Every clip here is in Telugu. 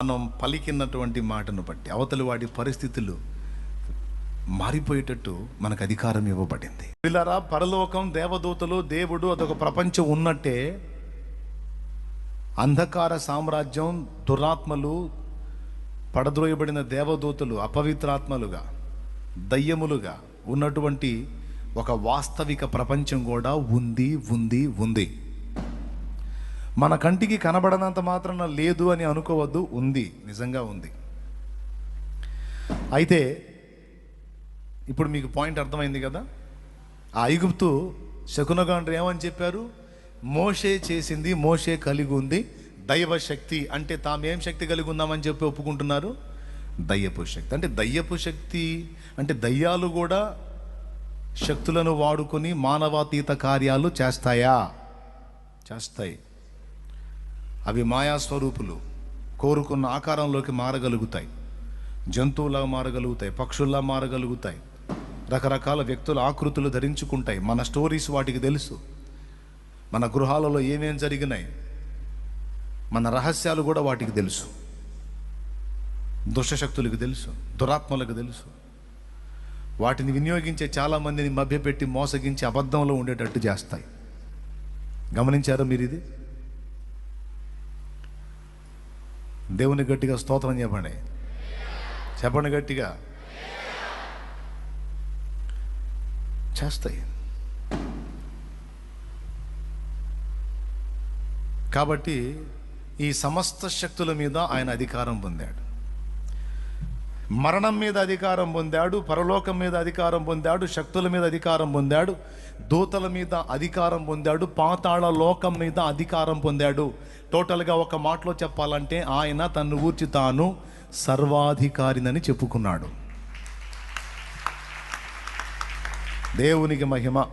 మనం పలికినటువంటి మాటను బట్టి అవతలి వాడి పరిస్థితులు మారిపోయేటట్టు మనకు అధికారం ఇవ్వబడింది. వీళ్ళరా పరలోకం, దేవదూతలు, దేవుడు అదొక ప్రపంచం ఉన్నట్టే అంధకార సామ్రాజ్యం, దురాత్మలు, పడద్రోయబడిన దేవదూతలు, అపవిత్రాత్మలుగా, దయ్యములుగా ఉన్నటువంటి ఒక వాస్తవిక ప్రపంచం కూడా ఉంది. మన కంటికి కనబడనంత మాత్రాన లేదు అని అనుకోవద్దు, ఉంది, నిజంగా ఉంది. అయితే ఇప్పుడు మీకు పాయింట్ అర్థమైంది కదా. ఆ ఐగుప్తు శకునగాండ్రు ఏమని చెప్పారు? మోషే చేసింది, మోషే కలిగి ఉంది దైవ శక్తి. అంటే తామేం శక్తి కలిగి ఉన్నామని చెప్పి ఒప్పుకుంటున్నారు? దయ్యపు శక్తి. అంటే దయ్యపు శక్తి అంటే దయ్యాలు కూడా శక్తులను వాడుకొని మానవాతీత కార్యాలు చేస్తాయా? చేస్తాయి. అవి మాయాస్వరూపులు, కోరుకున్న ఆకారంలోకి మారగలుగుతాయి, జంతువులా మారగలుగుతాయి, పక్షుల్లా మారగలుగుతాయి, రకరకాల వ్యక్తుల ఆకృతులు ధరించుకుంటాయి. మన స్టోరీస్ వాటికి తెలుసు, మన గృహాలలో ఏమేం జరిగినాయి, మన రహస్యాలు కూడా వాటికి తెలుసు. దుష్టశక్తులకు తెలుసు, దురాత్మలకు తెలుసు. వాటిని వినియోగించే చాలామందిని మభ్యపెట్టి మోసగించి అబద్ధంలో ఉండేటట్టు చేస్తాయి. గమనించారా మీరు ఇది? దేవుని గట్టిగా స్తోత్రం చెప్పండి. చెప్పండి గట్టిగా. చేస్తాయి. కాబట్టి ఈ సమస్త శక్తుల మీద ఆయన అధికారం పొందాడు. మరణం మీద అధికారం పొందాడు, పరలోకం మీద అధికారం పొందాడు, శక్తుల మీద అధికారం పొందాడు, దూతల మీద అధికారం పొందాడు, పాతాళ లోకం మీద అధికారం పొందాడు. టోటల్గా ఒక మాటలో చెప్పాలంటే ఆయన తన్ను గూర్చి తాను సర్వాధికారినని చెప్పుకున్నాడు. దేవునికి మహిమ.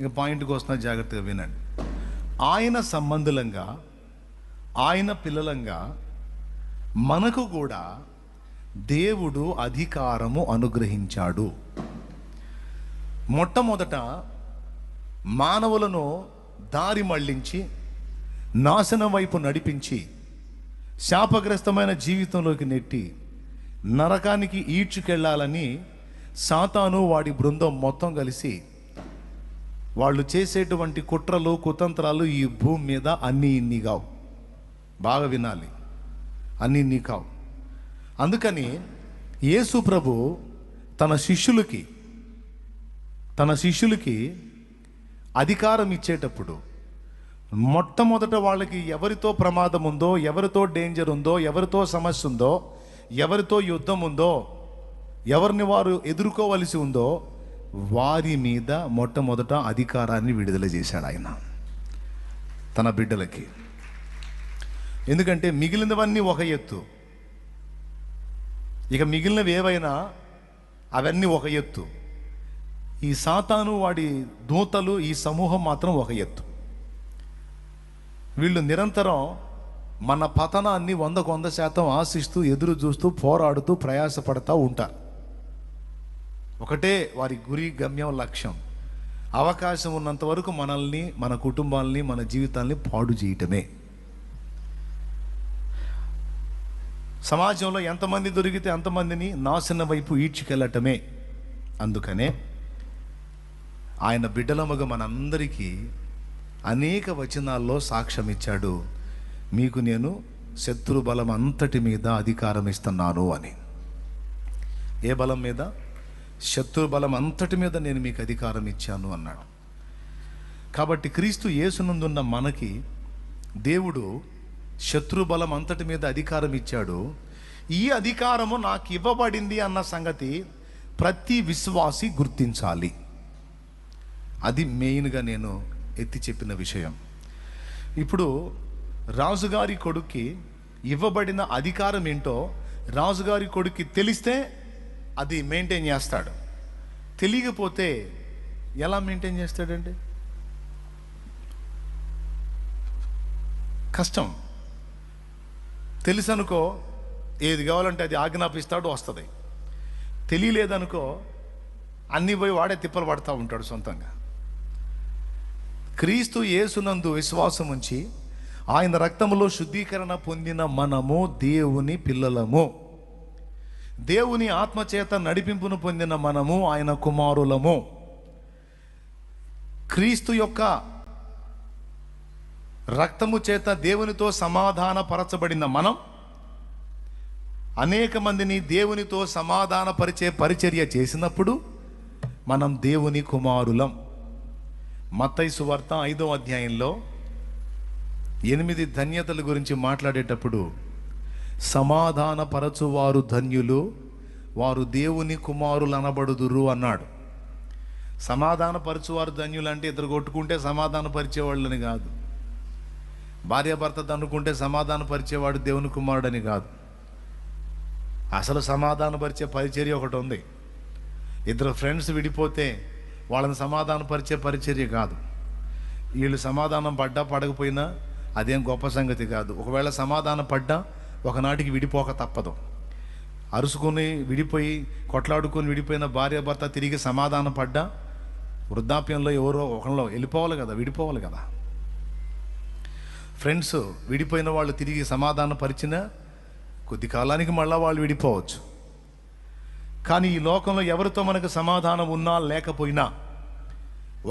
ఇక పాయింట్కి వస్తున్న, జాగ్రత్తగా వినండి. ఆయన సంబంధులంగా, ఆయన పిల్లలంగా మనకు కూడా దేవుడు అధికారము అనుగ్రహించాడు. మొట్టమొదట మానవులను దారి మళ్లించి నాశనం వైపు నడిపించి శాపగ్రస్తమైన జీవితంలోకి నెట్టి నరకానికి ఈడ్చుకెళ్ళాలని సాతాను వాడి బృందం మొత్తం కలిసి వాళ్ళు చేసేటువంటి కుట్రలు, కుతంత్రాలు ఈ భూమి మీద అన్నీ ఇన్ని కావు. బాగా వినాలి, అన్నీ ఇన్ని కావు. అందుకని యేసు ప్రభు తన శిష్యులకి అధికారం ఇచ్చేటప్పుడు మొట్టమొదట వాళ్ళకి ఎవరితో ప్రమాదం ఉందో, ఎవరితో డేంజర్ ఉందో, ఎవరితో సమస్య ఉందో, ఎవరితో యుద్ధం ఉందో, ఎవరిని వారు ఎదుర్కోవలసి ఉందో వారి మీద మొట్టమొదట అధికారాన్ని విడుదల చేశాడు ఆయన తన బిడ్డలకి. ఎందుకంటే మిగిలినవన్నీ ఒక ఎత్తు, ఇక మిగిలినవి ఏవైనా అవన్నీ ఒక ఎత్తు. ఈ సాతాను, వాడి దూతలు, ఈ సమూహం మాత్రం ఒక ఎత్తు. వీళ్ళు నిరంతరం మన పతనాన్ని 100% ఆశిస్తూ, ఎదురు చూస్తూ, పోరాడుతూ, ప్రయాసపడతా ఉంటారు. ఒకటే వారి గురి, గమ్యం, లక్ష్యం. అవకాశం ఉన్నంత వరకు మనల్ని, మన కుటుంబాలని, మన జీవితాల్ని పాడు చేయటమే. సమాజంలో ఎంతమంది దొరికితే అంతమందిని నాశనం వైపు ఈడ్చుకెళ్ళటమే. అందుకనే ఆయన బిడ్డలముగా మనందరికీ అనేక వచనాల్లో సాక్ష్యం ఇచ్చాడు. మీకు నేను శత్రు బలం అంతటి మీద అధికారం ఇస్తున్నాను అని. ఏ బలం మీద? శత్రు బలం అంతటి మీద నేను మీకు అధికారం ఇచ్చాను అన్నాడు. కాబట్టి క్రీస్తు యేసునందున్న మనకి దేవుడు శత్రు బలం అంతటి మీద అధికారం ఇచ్చాడు. ఈ అధికారము నాకు ఇవ్వబడింది అన్న సంగతి ప్రతి విశ్వాసి గుర్తించాలి. అది మెయిన్గా నేను ఎత్తి చెప్పిన విషయం. ఇప్పుడు రాజుగారి కొడుక్కి ఇవ్వబడిన అధికారం ఏంటో రాజుగారి కొడుక్కి తెలిస్తే అది మెయింటైన్ చేస్తాడు. తెలియకపోతే ఎలా మెయింటైన్ చేస్తాడండి? కష్టం. తెలుసనుకో ఏది కావాలంటే అది ఆజ్ఞాపిస్తాడు, వస్తుంది. తెలియలేదనుకో అన్నీ పోయి వాడే తిప్పలు పడుతూ ఉంటాడు సొంతంగా. క్రీస్తు యేసునందు విశ్వాసం ఉంచి ఆయన రక్తములో శుద్ధీకరణ పొందిన మనము దేవుని పిల్లలము. దేవుని ఆత్మచేత నడిపింపును పొందిన మనము ఆయన కుమారులము. క్రీస్తు యొక్క రక్తము చేత దేవునితో సమాధానపరచబడిన మనం అనేక మందిని దేవునితో సమాధానపరిచే పరిచర్య చేసినప్పుడు మనం దేవుని కుమారులం. మత్తయి సువార్త 5వ అధ్యాయంలో 8 ధన్యతల గురించి మాట్లాడేటప్పుడు సమాధానపరచువారు ధన్యులు, వారు దేవుని కుమారులు అనబడుదురు అన్నాడు. సమాధానపరచువారు ధన్యులు అంటే ఇద్దరు కొట్టుకుంటే సమాధానపరిచేవాళ్ళని కాదు, భార్యాభర్త అనుకుంటే సమాధానపరిచేవాడు దేవుని కుమారుడని కాదు. అసలు సమాధానపరిచే పరిచర్య ఒకటి ఉంది. ఇద్దరు ఫ్రెండ్స్ విడిపోతే వాళ్ళని సమాధానపరిచే పరిచర్య కాదు. వీళ్ళు సమాధానం పడ్డా పడకపోయినా అదేం గొప్ప సంగతి కాదు. ఒకవేళ సమాధానం పడ్డా ఒకనాటికి విడిపోక తప్పదు. అరుసుకొని విడిపోయి కొట్లాడుకొని విడిపోయిన భార్యాభర్త తిరిగి సమాధానం పడ్డా వృద్ధాప్యంలో ఎవరో ఒకరిలో వెళ్ళిపోవాలి కదా, విడిపోవాలి కదా. ఫ్రెండ్స్ విడిపోయిన వాళ్ళు తిరిగి సమాధానం పరిచిన కొద్ది కాలానికి మళ్ళీ వాళ్ళు విడిపోవచ్చు. కానీ ఈ లోకంలో ఎవరితో మనకు సమాధానం ఉన్నా లేకపోయినా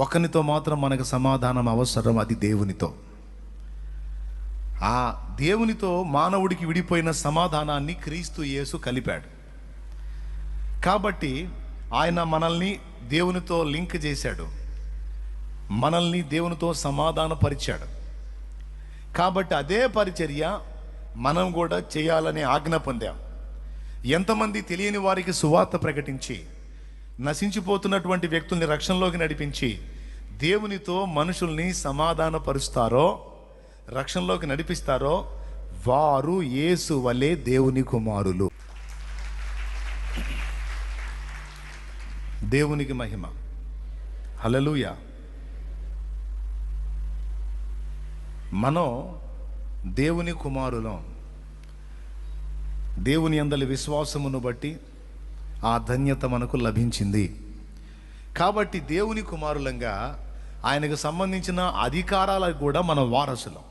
ఒకరితో మాత్రం మనకు సమాధానం అవసరం, అది దేవునితో. ఆ దేవునితో మానవుడికి విడిపోయిన సమాధానాన్ని క్రీస్తు యేసు కలిపాడు. కాబట్టి ఆయన మనల్ని దేవునితో లింక్ చేశాడు, మనల్ని దేవునితో సమాధానపరిచాడు. కాబట్టి అదే పరిచర్య మనం కూడా చేయాలనే ఆజ్ఞ పొందాం. ఎంతమంది తెలియని వారికి సువార్త ప్రకటించి నశించిపోతున్నటువంటి వ్యక్తుల్ని రక్షణలోకి నడిపించి దేవునితో మనుషుల్ని సమాధానపరుస్తారో, రక్షణలోకి నడిపిస్తారో వారు యేసు వలె దేవుని కుమారులు. దేవునికి మహిమ. హల్లెలూయా. మనం దేవుని కుమారులం. దేవుని యందలి విశ్వాసమును బట్టి ఆ ధన్యత మనకు లభించింది. కాబట్టి దేవుని కుమారులంగా ఆయనకు సంబంధించిన అధికారాలకు కూడా మనం వారసులం.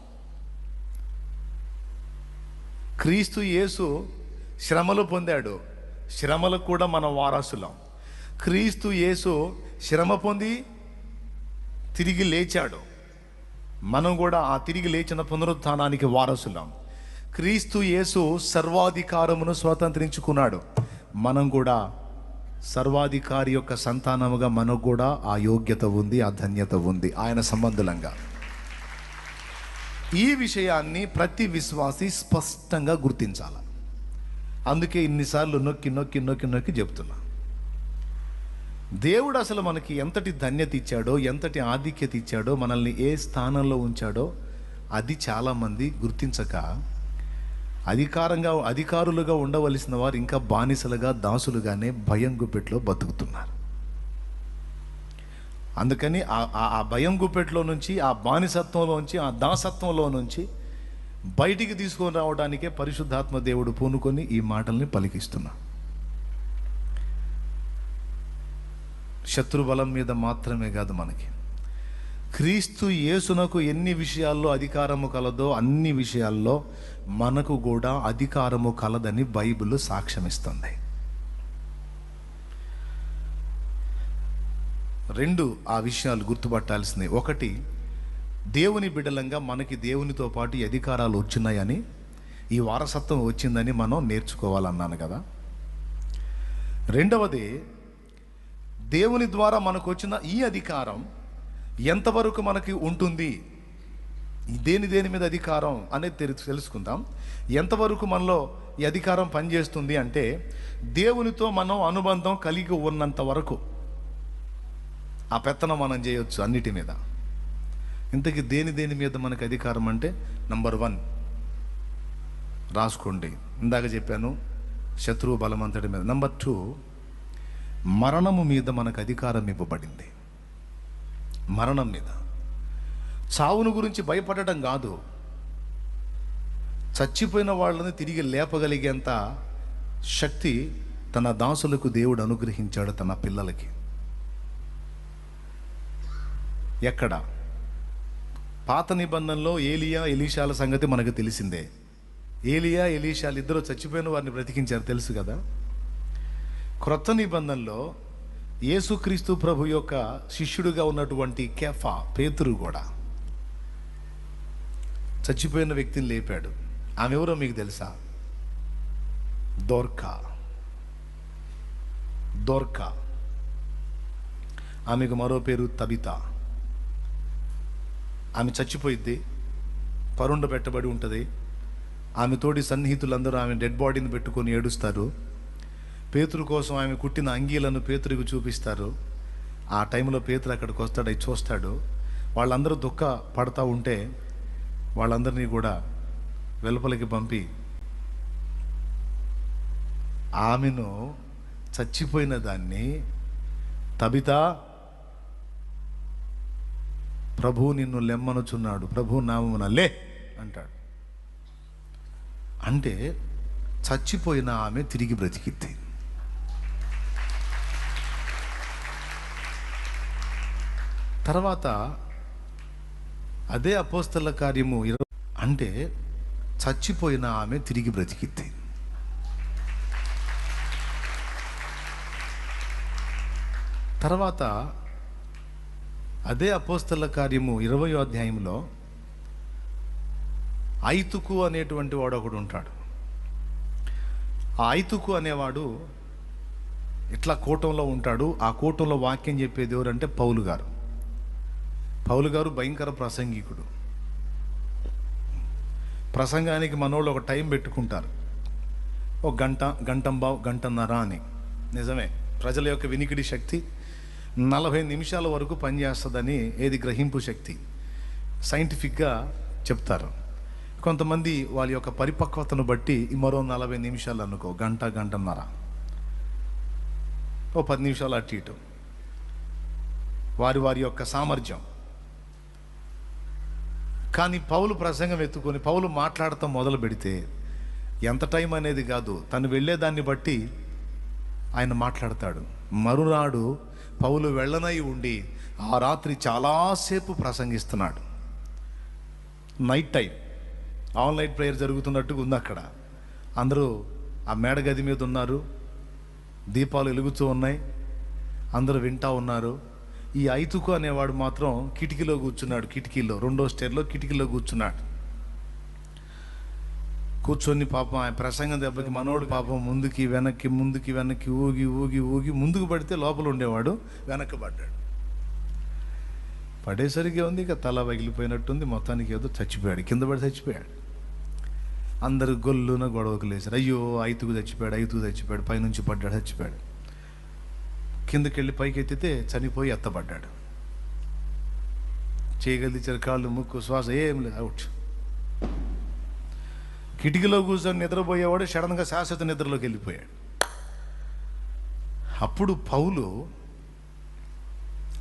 క్రీస్తు యేసు శ్రమలు పొందాడు, శ్రమలకు కూడా మనం వారసులం. క్రీస్తు యేసు శ్రమ పొంది తిరిగి లేచాడు, మనం కూడా ఆ తిరిగి లేచిన పునరుత్థానానికి వారసులం. క్రీస్తు యేసు సర్వాధికారమును స్వతంత్రించుకున్నాడు, మనం కూడా సర్వాధికారి యొక్క సంతానముగా మనకు కూడా ఆ యోగ్యత ఉంది, ఆ ధన్యత ఉంది ఆయన సంబంధులంగా. ఈ విషయాన్ని ప్రతి విశ్వాసి స్పష్టంగా గుర్తించాలి. అందుకే ఇన్నిసార్లు నొక్కి నొక్కి నొక్కి నొక్కి చెప్తున్నా. దేవుడు అసలు మనకి ఎంతటి ధన్యత ఇచ్చాడో, ఎంతటి ఆధిక్యత ఇచ్చాడో, మనల్ని ఏ స్థానంలో ఉంచాడో అది చాలామంది గుర్తించక అధికారులుగా ఉండవలసిన వారు ఇంకా బానిసలుగా, దాసులుగానే భయం గుప్పెట్లో బతుకుతున్నారు. అందుకని ఆ భయం గుప్పెట్లో నుంచి, ఆ బానిసత్వంలోంచి, ఆ దాసత్వంలో నుంచి బయటికి తీసుకొని రావడానికే పరిశుద్ధాత్మ దేవుడు పూనుకొని ఈ మాటల్ని పలికిస్తున్నా. శత్రు బలం మీద మాత్రమే కాదు, మనకి క్రీస్తు యేసునకు ఎన్ని విషయాల్లో అధికారము కలదో అన్ని విషయాల్లో మనకు కూడా అధికారము కలదని బైబిల్ సాక్ష్యమిస్తుంది. 2 ఆ విషయాలు గుర్తుపట్టాల్సినవి. 1, దేవుని బిడ్డలంగా మనకి దేవునితో పాటు ఈ అధికారాలు వచ్చినాయని, ఈ వారసత్వం వచ్చిందని మనం నేర్చుకోవాలన్నాను కదా. 2వది, దేవుని ద్వారా మనకు వచ్చిన ఈ అధికారం ఎంతవరకు మనకి ఉంటుంది, దేని మీద అధికారం అనేది తెలుసుకుందాం. ఎంతవరకు మనలో ఈ అధికారం పనిచేస్తుంది అంటే, దేవునితో మనం అనుబంధం కలిగి ఉన్నంత వరకు ఆ పెత్తనం మనం చేయొచ్చు అన్నిటి మీద. ఇంతకీ దేని మీద మనకు అధికారం అంటే, నంబర్ 1 రాసుకోండి, ఇందాక చెప్పాను, శత్రువు బలమంతటి మీద. నంబర్ 2, మరణము మీద మనకు అధికారం ఇవ్వబడింది. మరణం మీద, చావును గురించి భయపడటం కాదు, చచ్చిపోయిన వాళ్ళని తిరిగి లేపగలిగేంత శక్తి తన దాసులకు దేవుడు అనుగ్రహించాడు, తన పిల్లలకి. ఎక్కడ? పాత నిబంధనలో ఏలియా ఎలీషాల సంగతి మనకు తెలిసిందే. ఏలియా ఎలీషాలు ఇద్దరు చచ్చిపోయిన వారిని బ్రతికించారు, తెలుసు కదా. క్రొత్త నిబంధనలో యేసుక్రీస్తు ప్రభు యొక్క శిష్యుడిగా ఉన్నటువంటి కేఫా, పేతురు కూడా చచ్చిపోయిన వ్యక్తిని లేపాడు. ఆమె ఎవరో మీకు తెలుసా? దోర్కా. ఆమెకు మరో పేరు తబిత. ఆమె చచ్చిపోయిద్ది, పరుండ పెట్టబడి ఉంటుంది. ఆమె తోటి సన్నిహితులందరూ ఆమె డెడ్ బాడీని పెట్టుకొని ఏడుస్తారు. పేతురు కోసం ఆమె కుట్టిన అంగీలను పేతురికి చూపిస్తారు. ఆ టైంలో పేతురు అక్కడికి వస్తాడు, అవి చూస్తాడు. వాళ్ళందరూ దుఃఖ పడతా ఉంటే వాళ్ళందరినీ కూడా వెలుపలికి పంపి ఆమెను, చచ్చిపోయిన దాన్ని, తబితా, ప్రభు నిన్ను లెమ్మనుచున్నాడు, ప్రభు నామమున లే అంటాడు. అంటే చచ్చిపోయిన ఆమె తిరిగి బ్రతికిద్ది. తర్వాత అదే అపోస్తల కార్యము అంటే చచ్చిపోయిన ఆమె తిరిగి బ్రతికిద్ది. తర్వాత అదే అపోస్తల కార్యము 20వ అధ్యాయంలో ఐతుకు అనేటువంటి వాడు ఒకడు ఉంటాడు. ఆ ఐతుకు అనేవాడు ఇట్లా కూటంలో ఉంటాడు. ఆ కూటంలో వాక్యం చెప్పేది ఎవరంటే పౌలు గారు భయంకర ప్రసంగికుడు. ప్రసంగానికి మనోళ్ళు ఒక టైం పెట్టుకుంటారు, ఒక గంటంబావు, గంటన్నర అని. నిజమే, ప్రజల యొక్క వినికిడి శక్తి 40 నిమిషాల వరకు పనిచేస్తుందని ఏది గ్రహింపు శక్తి సైంటిఫిక్గా చెప్తారు. కొంతమంది వాళ్ళ యొక్క పరిపక్వతను బట్టి మరో 40 నిమిషాలు అనుకో, గంటన్నర, ఓ 10 నిమిషాలు అటు ఇటు, వారి యొక్క సామర్థ్యం. కానీ పౌలు ప్రసంగం ఎత్తుకొని పౌలు మాట్లాడటం మొదలు పెడితే ఎంత టైం అనేది కాదు, తను వెళ్ళేదాన్ని బట్టి ఆయన మాట్లాడతాడు. మరునాడు పౌలు వెళ్ళనై ఉండి ఆ రాత్రి చాలాసేపు ప్రసంగిస్తున్నాడు. Night time all night prayer జరుగుతున్నట్టుగా ఉంది అక్కడ. అందరూ ఆ మేడగది మీద ఉన్నారు, దీపాలు వెలుగుతూ ఉన్నాయి, అందరూ వింటూ ఉన్నారు. ఈ ఐతుకు అనేవాడు మాత్రం కిటికీలో కూర్చున్నాడు. కిటికీలో 2వ స్టేర్లో కిటికీలో కూర్చున్నాడు. కూర్చొని పాపం ఆయన ప్రసంగం దెబ్బకి మనోడు పాపం ముందుకి వెనక్కి ఊగి ముందుకు పడితే లోపల ఉండేవాడు వెనక్కి పడ్డాడు. పడేసరికి ఉంది, ఇక తల పగిలిపోయినట్టుంది, మొత్తానికి ఏదో చచ్చిపోయాడు, కింద పడి చచ్చిపోయాడు. అందరు గొల్లున గొడవకు లేచారు. అయ్యో ఐతుకు చచ్చిపోయాడు, పైనుంచి పడ్డాడు, చచ్చిపోయాడు. కిందకి వెళ్ళి పైకి ఎత్తితే చనిపోయి ఎత్తబడ్డాడు. చేయగలిచారు, కాళ్ళు, ముక్కు, శ్వాస ఏం లేదు, అవుట్. కిటికీలో కూర్చొని నిద్రపోయేవాడు సడన్గా శాశ్వత నిద్రలోకి వెళ్ళిపోయాడు. అప్పుడు పౌలు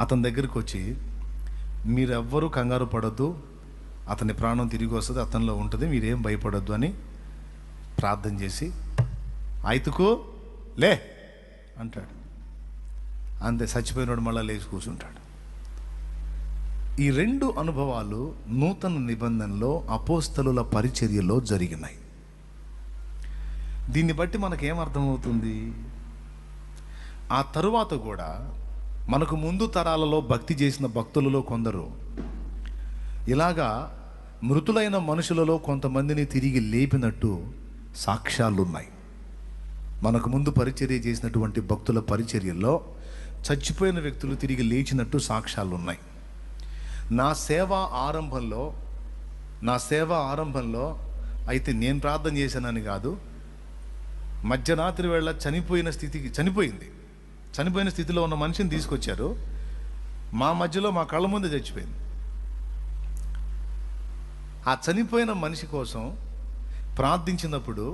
అతని దగ్గరికి వచ్చి, మీరెవ్వరూ కంగారు పడద్దు, అతని ప్రాణం తిరిగి వస్తుంది, అతనిలో ఉంటుంది, మీరేం భయపడద్దు అని ప్రార్థన చేసి ఐతుకు లే అంటాడు. అంతే, చచ్చిపోయినాడు మళ్ళా లేచి కూర్చుంటాడు. ఈ 2 అనుభవాలు నూతన నిబంధనలో అపోస్తలుల పరిచర్యలో జరిగినాయి. దీన్ని బట్టి మనకేమర్థమవుతుంది? ఆ తరువాత కూడా మనకు ముందు తరాలలో భక్తి చేసిన భక్తులలో కొందరు ఇలాగా మృతులైన మనుషులలో కొంతమందిని తిరిగి లేపినట్టు సాక్ష్యాలున్నాయి. మనకు ముందు పరిచర్య చేసినటువంటి భక్తుల పరిచర్యల్లో చచ్చిపోయిన వ్యక్తులు తిరిగి లేచినట్టు సాక్ష్యాలు ఉన్నాయి. నా సేవ ఆరంభంలో అయితే నేను ప్రార్థన చేశానని కాదు, మధ్యరాత్రి వేళ చనిపోయిన స్థితిలో ఉన్న మనిషిని తీసుకొచ్చారు, మా మధ్యలో మా కళ్ళ ముందే చచ్చిపోయింది. ఆ చనిపోయిన మనిషి కోసం ప్రార్థించినప్పుడు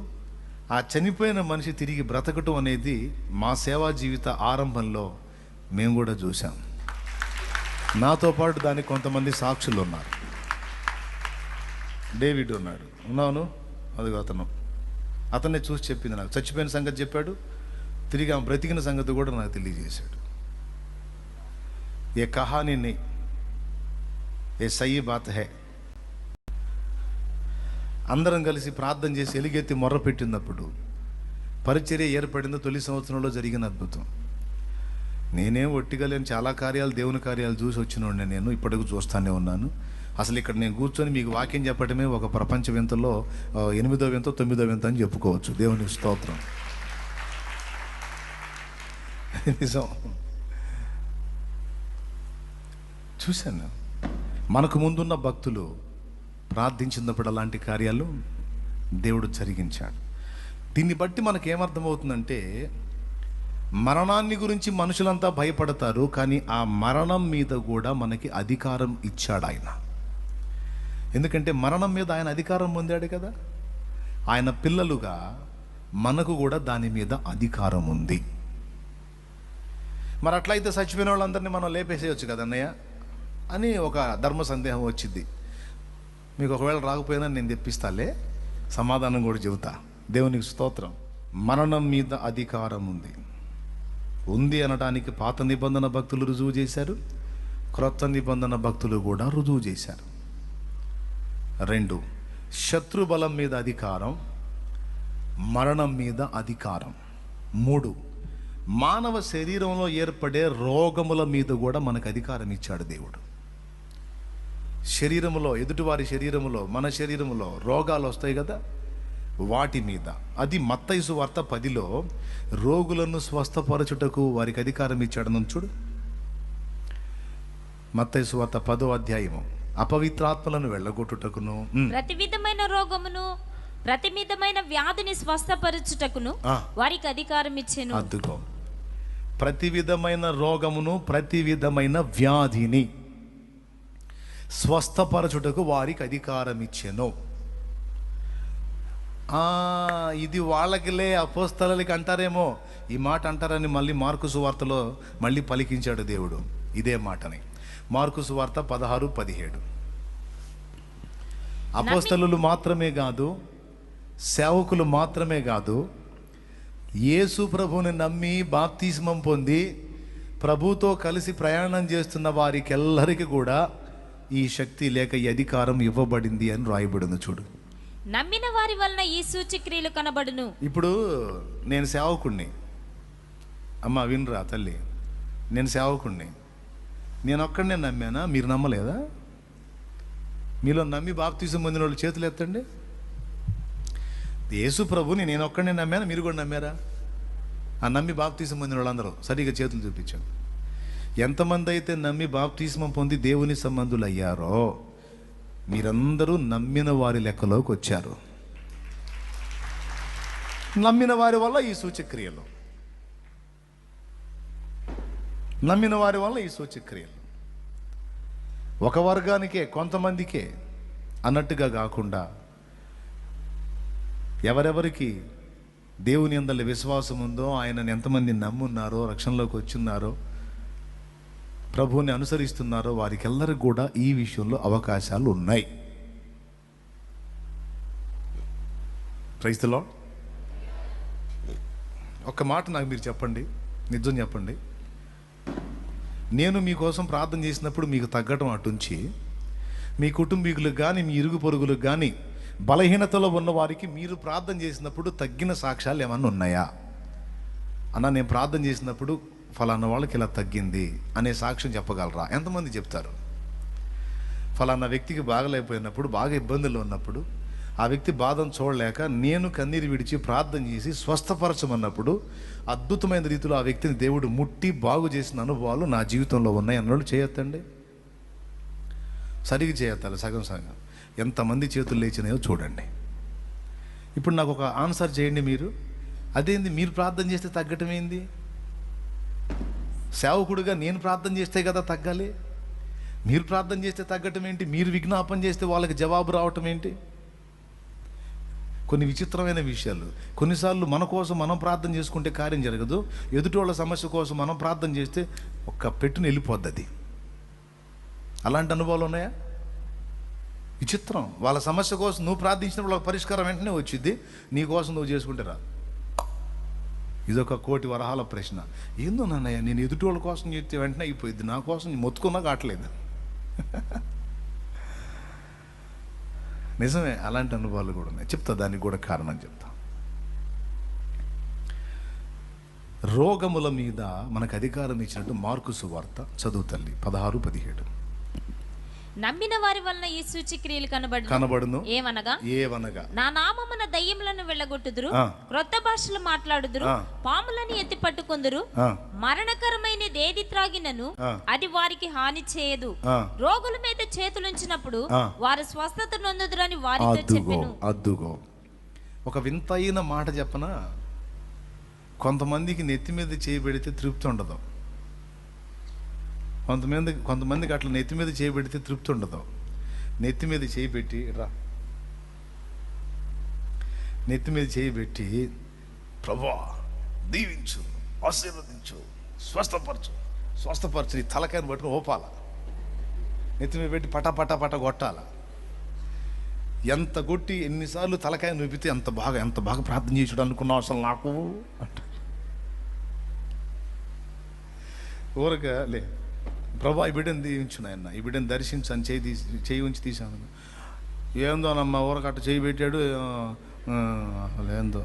ఆ చనిపోయిన మనిషి తిరిగి బ్రతకటం అనేది మా సేవా జీవిత ఆరంభంలో మేము కూడా చూసాం. నాతో పాటు దానికి కొంతమంది సాక్షులు ఉన్నారు. డేవిడ్ ఉన్నాడు, ఉన్నాను, అదిగో అతన్నే చూసి చెప్పింది నాకు. చచ్చిపోయిన సంగతి చెప్పాడు, తిరిగి ఆమె బ్రతికిన సంగతి కూడా నాకు తెలియజేశాడు. ఏ కహానీ ఏ సही बात है అందరం కలిసి ప్రార్థన చేసి ఎలుగెత్తి మొర్ర పెట్టినప్పుడు పరిచర్య ఏర్పడిందో తొలి సంవత్సరంలో జరిగిన అద్భుతం. నేనేం ఒట్టిగలేని చాలా కార్యాలు, దేవుని కార్యాలు చూసి వచ్చినోడిని. నేను ఇప్పటికి చూస్తూనే ఉన్నాను. అసలు ఇక్కడ నేను కూర్చొని మీకు వాక్యం చెప్పడమే ఒక ప్రపంచ వింతలో 8వ వింత 9వ వింత అని చెప్పుకోవచ్చు. దేవునికి స్తోత్రం. నిజం. చూశాను, మనకు ముందున్న భక్తులు ప్రార్థించినప్పుడు అలాంటి కార్యాలు దేవుడు జరిగించాడు. దీన్ని బట్టి మనకేమర్థమవుతుందంటే, మరణాన్ని గురించి మనుషులంతా భయపడతారు, కానీ ఆ మరణం మీద కూడా మనకి అధికారం ఇచ్చాడు ఆయన. ఎందుకంటే మరణం మీద ఆయన అధికారం పొందాడు కదా. ఆయన పిల్లలుగా మనకు కూడా దాని మీద అధికారం ఉంది. మరి అట్లయితే చచ్చిపోయిన వాళ్ళందరినీ మనం లేపేసేయచ్చు కదా అన్నయ్య అని ఒక ధర్మ సందేహం వచ్చింది. మీకు ఒకవేళ రాకపోయినా నేను తెప్పిస్తాలే, సమాధానం కూడా చెబుతా. దేవునికి స్తోత్రం. మరణం మీద అధికారం ఉంది అనడానికి పాత నిబంధన భక్తులు రుజువు చేశారు, క్రొత్త నిబంధన భక్తులు కూడా రుజువు చేశారు. 2, శత్రు బలం మీద అధికారం, మరణం మీద అధికారం. 3, మానవ శరీరంలో ఏర్పడే రోగముల మీద కూడా మనకు అధికారం ఇచ్చాడు దేవుడు. శరీరములో, ఎదుటివారి శరీరములో, మన శరీరములో రోగాలు వస్తాయి కదా, వాటి మీద. అది మత్తయి సువార్త 10లో రోగులను స్వస్థపరచుటకు వారికి అధికారం ఇచ్చాడని చూడు. మత్తయి సువార్త 10వ అధ్యాయము. అపవిత్రాత్మలను వెళ్ళగొట్టుటకును, ప్రతి విధమైన రోగమును, ప్రతి విధమైన వ్యాధిని స్వస్థపరచుటకును వారికి అధికారం ఇచ్చెను. అద్దుకో, ప్రతి విధమైన రోగమును, ప్రతి విధమైన వ్యాధిని స్వస్థపరచుటకు వారికి అధికారం ఇచ్చెను. ఇది వాళ్ళకిలే, అపోస్తలులకి అంటారేమో, ఈ మాట అంటారని మళ్ళీ మార్కు సువార్తలో మళ్ళీ పలికించాడు దేవుడు ఇదే మాటని. మార్కు సువార్త 16-17. అపోస్తలులు మాత్రమే కాదు, సేవకులు మాత్రమే కాదు, యేసు ప్రభువుని నమ్మి బాప్తిస్మం పొంది ప్రభుతో కలిసి ప్రయాణం చేస్తున్న వారికెల్లరికి కూడా ఈ శక్తి లేక ఈ అధికారం ఇవ్వబడింది అని రాయబడింది చూడు. నమ్మిన వారి వలన ఈ సూచక్రియలు కనబడును. ఇప్పుడు నేను సేవకుణ్ణి, అమ్మ వినరా తల్లి, నేను సేవకుణ్ణి. నేను ఒక్కడనే నమ్మానా? మీరు నమ్మలేదా? మీలో నమ్మి బాప్తిసం పొందిన వాళ్ళు చేతులు ఎత్తండి. యేసు ప్రభుని నేను ఒక్కడనే నమ్మానా? మీరు కూడా నమ్మారా? ఆ నమ్మి బాప్తిసం పొందిన వాళ్ళందరూ సరిగ్గా చేతులు చూపించాడు. ఎంతమంది అయితే నమ్మి బాప్తిస్మం పొంది దేవుని సంబంధులు అయ్యారో మీరందరూ నమ్మిన వారి లెక్కలోకి వచ్చారు. నమ్మిన వారి వల్ల ఈ సూచక్రియలు, నమ్మిన వారి వల్ల ఈ సూచక్రియలు ఒక వర్గానికే, కొంతమందికే అన్నట్టుగా కాకుండా ఎవరెవరికి దేవుని యందలి విశ్వాసం ఉందో, ఆయనను ఎంతమంది నమ్మున్నారో, రక్షణలోకి వచ్చున్నారో, ప్రభువుని అనుసరిస్తున్నారో వారికెల్లరికి కూడా ఈ విషయంలో అవకాశాలు ఉన్నాయి. Praise the Lord. ఒక్క మాట నాకు మీరు చెప్పండి, నిజం చెప్పండి. నేను మీకోసం ప్రార్థన చేసినప్పుడు మీకు తగ్గటం అటుంచి, మీ కుటుంబీకులకు కానీ మీ ఇరుగు పొరుగులకు కానీ బలహీనతలో ఉన్న వారికి మీరు ప్రార్థన చేసినప్పుడు తగ్గిన సాక్ష్యాలు ఏమన్నా ఉన్నాయా? అన్న నేను ప్రార్థన చేసినప్పుడు ఫలానా వాళ్ళకి ఇలా తగ్గింది అనే సాక్ష్యం చెప్పగలరా? ఎంతమంది చెప్తారు? ఫలానా వ్యక్తికి బాగలేకపోయినప్పుడు, బాగా ఇబ్బందులు ఉన్నప్పుడు, ఆ వ్యక్తి బాధను చూడలేక నేను కన్నీరు విడిచి ప్రార్థన చేసి స్వస్థపరచమన్నప్పుడు అద్భుతమైన రీతిలో ఆ వ్యక్తిని దేవుడు ముట్టి బాగు చేసిన అనుభవాలు నా జీవితంలో ఉన్నాయి అన్నోళ్ళు చేయొద్దండి. సరిగ్గా చేయొత్తాలి, సగం సగం. ఎంతమంది చేతులు లేచినాయో చూడండి. ఇప్పుడు నాకు ఒక ఆన్సర్ చేయండి మీరు. అదేంది మీరు ప్రార్థన చేస్తే తగ్గటం ఏంది? సేవకుడుగా నేను ప్రార్థన చేస్తే కదా తగ్గాలి. మీరు ప్రార్థన చేస్తే తగ్గటం ఏంటి? మీరు విజ్ఞాపన చేస్తే వాళ్ళకి జవాబు రావటం ఏంటి? కొన్ని విచిత్రమైన విషయాలు. కొన్నిసార్లు మన కోసం మనం ప్రార్థన చేసుకుంటే కార్యం జరగదు, ఎదుటి వాళ్ళ సమస్య కోసం మనం ప్రార్థన చేస్తే ఒక్క పెట్టుని వెళ్ళిపోద్ది అది. అలాంటి అనుభవాలు ఉన్నాయా? విచిత్రం. వాళ్ళ సమస్య కోసం నువ్వు ప్రార్థించినప్పుడు వాళ్ళ పరిష్కారం వెంటనే వచ్చింది, నీ కోసం నువ్వు చేసుకుంటే రా. ఇదొక కోటి వరహాల ప్రశ్న. ఏందో నాన్నయ్య, నేను ఎదుటి వాళ్ళ కోసం చెప్తే వెంటనే అయిపోయింది, నా కోసం మొత్తుకున్నా కావట్లేదు. నిజమే, అలాంటి అనుభవాలు కూడా ఉన్నాయి. చెప్తా, దానికి కూడా కారణం చెప్తా. రోగముల మీద మనకు అధికారం ఇచ్చినట్టు మార్కు సువార్త చదువు తల్లి 16-17. నమ్మిన వారి వలన ఈ సూచక్రియలు కనబడును. ఏవనగా నా నామమున దయ్యములను వెళ్ళగొట్టుదురు, క్రొత్త భాషలు మాట్లాడుదురు, పాములను ఎత్తి పట్టుకొందురు, మరణకరమైన ఏది త్రాగినను అది వారికి హాని చేయదు, రోగుల మీద చేతులుంచినప్పుడు వారు స్వస్థత నొందుదురని వారితో చెప్పెను. అద్దుగో, ఒక వింతైన మాట చెప్పనా? కొంతమందికి నెత్తి మీద చేయబెడితే తృప్తి ఉండదు. కొంతమందికి అట్లా నెత్తి మీద చేయబెడితే తృప్తి ఉండదు. నెత్తి మీద చేయబెట్టి నెత్తి మీద చేయబెట్టి ప్రభువా దీవించు, ఆశీర్వదించు, స్వస్థపరచు నీ తలకాయని పట్టుకుని ఓపాల, నెత్తి మీద పెట్టి పట పట పట కొట్టాల. ఎంత కొట్టి ఎన్నిసార్లు తలకాయ నొప్పితే ఎంత బాగా ప్రార్థన చేసాడు అనుకున్నావు అసలు నాకు అంట. ఊరగా లే ప్రభా ఈ బిడ్డను దీవించు నాయన, ఈ బిడ్డను దర్శించాను, చేయి ఉంచి తీశాను. ఏందోనమ్మా ఊరకట్ట చేయి పెట్టాడు ఏందో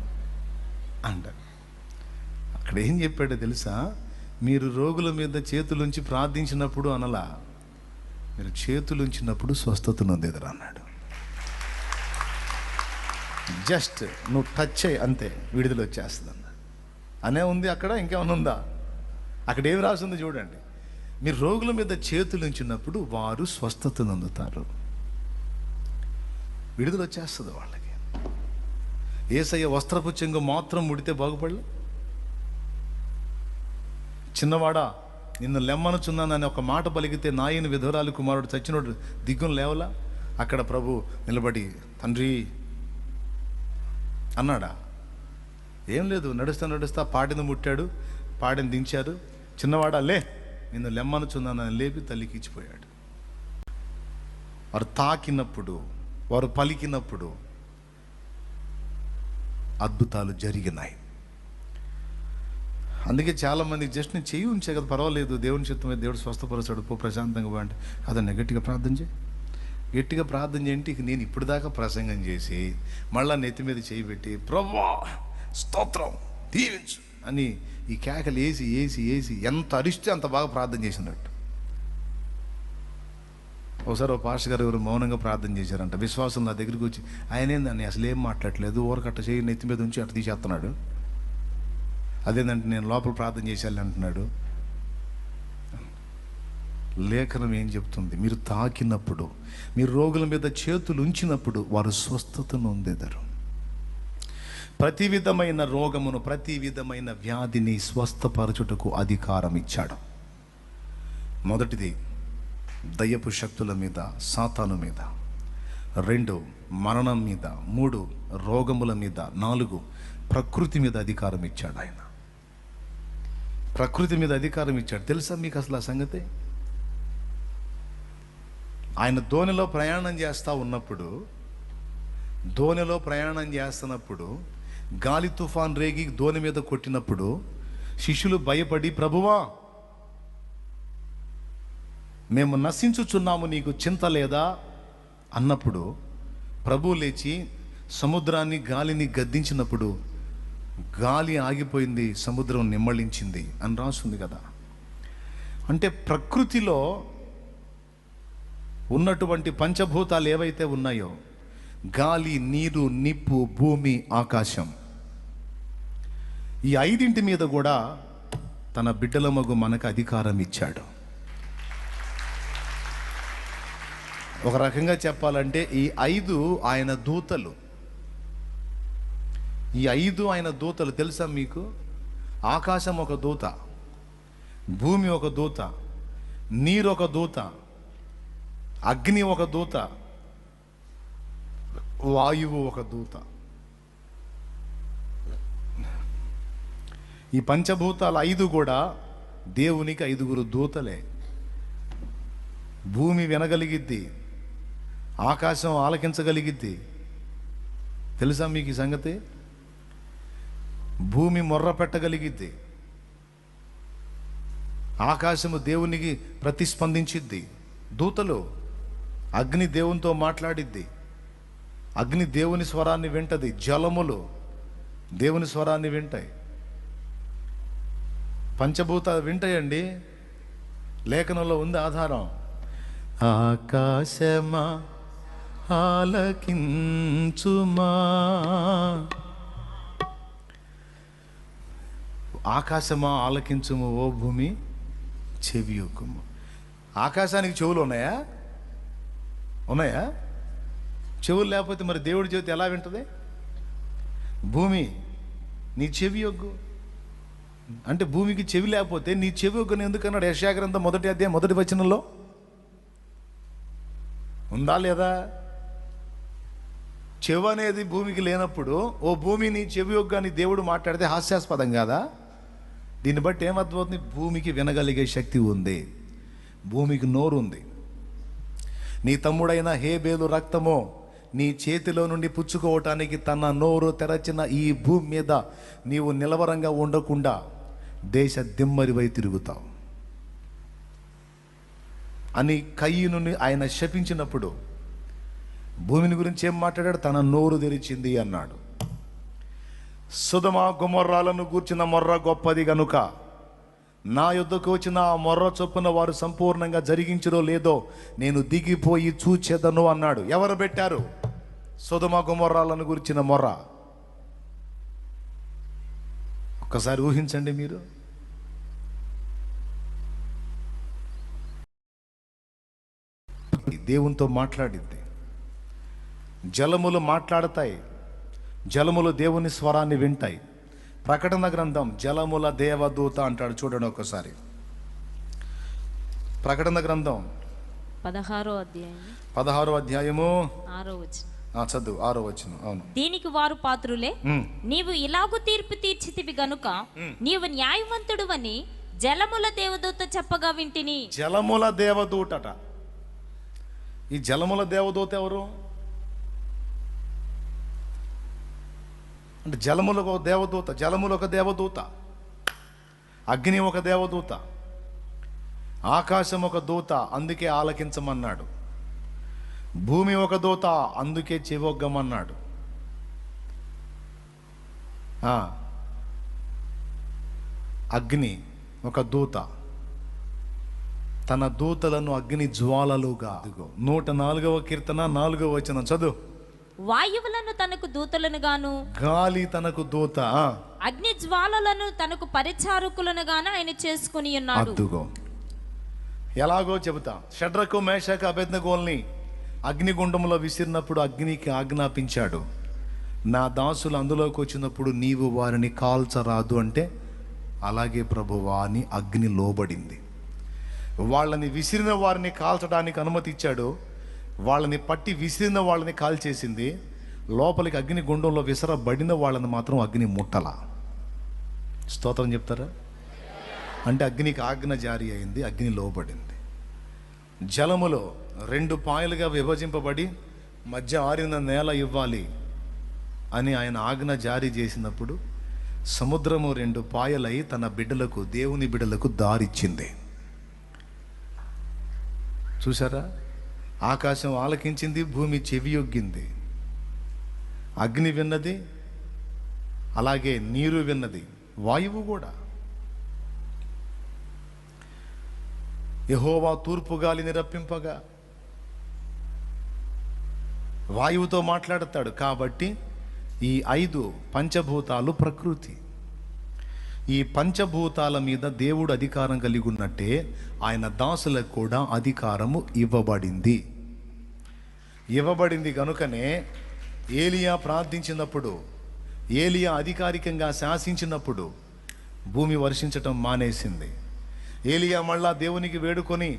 అంట. అక్కడ ఏం చెప్పాడో తెలుసా? మీరు రోగుల మీద చేతులుంచి ప్రార్థించినప్పుడు అనలా, మీరు చేతులుంచినప్పుడు స్వస్థత నొందేదరు అన్నాడు. జస్ట్ నువ్వు టచ్ అయ్యి అంతే విడుదల వచ్చేస్తుంది అన్న అనే ఉంది. అక్కడ ఇంకేమైనా ఉందా? అక్కడ ఏమి రాసిందో చూడండి. మీరు రోగుల మీద చేతులు ఉంచినప్పుడు వారు స్వస్థత నొందుతారు, విడుదల వచ్చేస్తుంది వాళ్ళకి. యేసయ్య వస్త్రపు చెంగు మాత్రం ముడితే బాగుపడలే. చిన్నవాడా నిన్ను లెమ్మనుచున్నానని ఒక మాట పలికితే నాయని విధవరాలి కుమారుడు చచ్చినోడు దిగ్గును లేవలా? అక్కడ ప్రభు నిలబడి తండ్రి అన్నాడా? ఏం లేదు, నడుస్తా పాడిని ముట్టాడు, పాడిని దించారు. చిన్నవాడా లే, నిన్ను లెమ్మనుచున్నానని లేపి తల్లికి ఇచ్చిపోయాడు. వారు తాకినప్పుడు, వారు పలికినప్పుడు అద్భుతాలు జరిగినాయి. అందుకే చాలామంది జస్ట్ నేను చెయ్యి ఉంచే కదా పర్వాలేదు, దేవుని చిత్తమే, దేవుడు స్వస్థపరుస్తాడు, పో ప్రశాంతంగా బాగుంటే అదన్నా గట్టిగా ప్రార్థన చేయి, గట్టిగా ప్రార్థన చేయండి. ఇక నేను ఇప్పుడు దాకా ప్రసంగం చేసి మళ్ళా నెత్తి మీద చేయి పెట్టి ప్రభువా స్తోత్రం దీవించు అని ఈ కేకలు వేసి ఎంత అరిస్తే అంత బాగా ప్రార్థన చేసినట్టు. ఒకసారి ఓ పాస్టర్ గారు ఎవరు మౌనంగా ప్రార్థన చేశారంట. విశ్వాసం నా దగ్గరికి వచ్చి ఆయనేందని అసలు ఏం మాట్లాడలేదు, ఊరకట్ట చేయి నెత్తి మీద ఉంచి అట్ట తీసేస్తున్నాడు. అదేంటంటే నేను లోపల ప్రార్థన చేసేయాలి అంటున్నాడు. లేఖనం ఏం చెప్తుంది? మీరు తాకినప్పుడు, మీరు రోగుల మీద చేతులు ఉంచినప్పుడు వారు స్వస్థత నొందెదరు. ప్రతి విధమైన రోగమును, ప్రతి విధమైన వ్యాధిని స్వస్థపరచుటకు అధికారం ఇచ్చాడు. మొదటిది దయ్యపు శక్తుల మీద, సాతాను మీద. 2 మరణం మీద. 3 రోగముల మీద. 4 ప్రకృతి మీద అధికారం ఇచ్చాడు ఆయన. ప్రకృతి మీద అధికారం ఇచ్చాడు. తెలుసా మీకు అసలు ఆ సంగతి? ఆయన దోణిలో ప్రయాణం చేస్తున్నప్పుడు గాలి తుఫాన్ రేగి దోణి మీద కొట్టినప్పుడు శిష్యులు భయపడి ప్రభువా మేము నశించుచున్నాము, నీకు చింత లేదా అన్నప్పుడు ప్రభువు లేచి సముద్రాన్ని గాలిని గద్దించినప్పుడు గాలి ఆగిపోయింది, సముద్రం నిమ్మళించింది అని రాస్తుంది కదా. అంటే ప్రకృతిలో ఉన్నటువంటి పంచభూతాలు ఏవైతే ఉన్నాయో, గాలి, నీరు, నిప్పు, భూమి, ఆకాశం, ఈ 5 మీద కూడా తన బిడ్డలమగు మనకు అధికారం ఇచ్చాడు. ఒక రకంగా చెప్పాలంటే ఈ 5 ఆయన దూతలు. ఈ 5 ఆయన దూతలు తెలుసా మీకు? ఆకాశం ఒక దూత, భూమి ఒక దూత, నీరు ఒక దూత, అగ్ని ఒక దూత, వాయువు ఒక దూత. ఈ పంచభూతాలు 5 కూడా దేవునికి 5 దూతలే. భూమి వినగలిగిద్ది, ఆకాశం ఆలకించగలిగిద్ది. తెలుసా మీకు ఈ సంగతి? భూమి మొర్ర పెట్టగలిగిద్ది, ఆకాశము దేవునికి ప్రతిస్పందించిద్ది. దూతలు. అగ్ని దేవునితో మాట్లాడిద్ది, అగ్ని దేవుని స్వరాన్ని వింటది, జలములు దేవుని స్వరాన్ని వింటాయి, పంచభూతాలు వింటాయండి. లేఖనంలో ఉంది ఆధారం. ఆకాశమా ఆలకించుమా, ఆకాశమా ఆలకించుము, ఓ భూమి చెవియొక్కుము. ఆకాశానికి చెవులు ఉన్నాయా? ఉన్నాయా? చెవులు లేకపోతే మరి దేవుడి చెవితో ఎలా వింటది? భూమి నీ చెవి యొగ్గు అంటే భూమికి చెవి లేకపోతే నీ చెవి యొగ్గని ఎందుకన్నాడు? యెషయా గ్రంథం 1వ అధ్యాయం 1వ వచనంలో ఉందా లేదా? చెవి అనేది భూమికి లేనప్పుడు ఓ భూమి నీ చెవి యొగ్గని దేవుడు మాట్లాడితే హాస్యాస్పదం కాదా? దీన్ని బట్టి ఏమర్థమవుతుంది? భూమికి వినగలిగే శక్తి ఉంది, భూమికి నోరు ఉంది. నీ తమ్ముడైన హేబేలు రక్తమో నీ చేతిలో నుండి పుచ్చుకోవటానికి తన నోరు తెరచిన ఈ భూమి మీద నీవు నిలవరంగా ఉండకుండా దేశ దిమ్మరివై తిరుగుతావు అని కయ్యూనుని ఆయన శపించినప్పుడు భూమిని గురించి ఏం మాట్లాడాడు? తన నోరు తెరిచింది అన్నాడు. సొదొమ గొమొర్రాలను గూర్చిన మొర్ర గొప్పది గనుక నా యొద్దకు వచ్చిన ఆ మొర్ర చొప్పున వారు సంపూర్ణంగా జరిగించరో లేదో నేను దిగిపోయి చూచెదను అన్నాడు. ఎవరు పెట్టారు సొదొమ గొమొర్రాలను గురించిన మొర్ర? ఒక్కసారి ఊహించండి మీరు. దేవునితో మాట్లాడింది. జలములు మాట్లాడతాయి, జలములు దేవుని స్వరాన్ని వింటాయి. ప్రకటన గ్రంథం జలముల దేవదూత అంటాడు. చూడండి ఒకసారి ప్రకటన గ్రంథం 16వ అధ్యాయము 6వ వచనం. చదువు 6వ వచనం. అవును. దీనికి వారు పాత్రులే, నీవు ఇలాగూ తీర్పు తీర్చితివి గనుక నీవు న్యాయవంతుడువని జలముల దేవదూత చెప్పగా వింటిని. జలముల దేవదూతట. ఈ జలముల దేవదూత ఎవరు అంటే జలములకు ఒక దేవదూత, జలములు ఒక దేవదూత, అగ్ని ఒక దేవదూత, ఆకాశం ఒక దూత, అందుకే ఆలకించమన్నాడు. భూమి ఒక దూత, అందుకే చెవొగ్గమన్నాడు. అగ్ని ఒక దూత, తన దూతలను అగ్ని జ్వాలలుగా. 104వ కీర్తన 4వ వచనం చదువు. వాయువులను తనకు దూతలను గాను, గాలి తనకు దూత, అగ్ని జ్వాలలను తనకు పరిచారకులను గాను ఆయన చేసుకుని ఉన్నాడు. అద్దుగో ఎలాగో చెబుతా. షడ్రకు మేషకు అబేద్నెగోల్ని అగ్నిగుండంలో విసిరినప్పుడు అగ్నికి ఆజ్ఞాపించాడు, నా దాసులు అందులోకి వచ్చినప్పుడు నీవు వారిని కాల్చరాదు అంటే, అలాగే ప్రభువా అని అగ్ని లోబడింది. వాళ్ళని విసిరిన వారిని కాల్చడానికి అనుమతి ఇచ్చాడు, వాళ్ళని పట్టి విసిరిన వాళ్ళని కాల్చేసింది. లోపలికి అగ్ని గుండంలో విసరబడిన వాళ్ళని మాత్రం అగ్ని ముట్టల. స్తోత్రం చెప్తారా? అంటే అగ్నికి ఆజ్ఞ జారీ అయింది, అగ్ని లోబడింది. జలములో 2 పాయలుగా విభజింపబడి మధ్య ఆరిన నేల ఇవ్వాలి అని ఆయన ఆజ్ఞ జారీ చేసినప్పుడు సముద్రము 2 పాయలై తన బిడ్డలకు, దేవుని బిడ్డలకు దారిచ్చింది. చూసారా? ఆకాశం ఆలకించింది, భూమి చెవియొగ్గింది, అగ్ని విన్నది, అలాగే నీరు విన్నది, వాయువు కూడా. యెహోవా తూర్పు గాలిని రప్పింపగా వాయువుతో మాట్లాడతాడు. కాబట్టి ఈ 5 పంచభూతాలు ప్రకృతి. ఈ పంచభూతాల మీద దేవుడు అధికారం కలిగి ఉన్నట్టే ఆయన దాసులకు కూడా అధికారము ఇవ్వబడింది కనుకనే ఏలియా ప్రార్థించినప్పుడు, ఏలియా అధికారికంగా శాసించినప్పుడు భూమి వర్షించటం మానేసింది. ఏలియా మళ్ళా దేవునికి వేడుకొని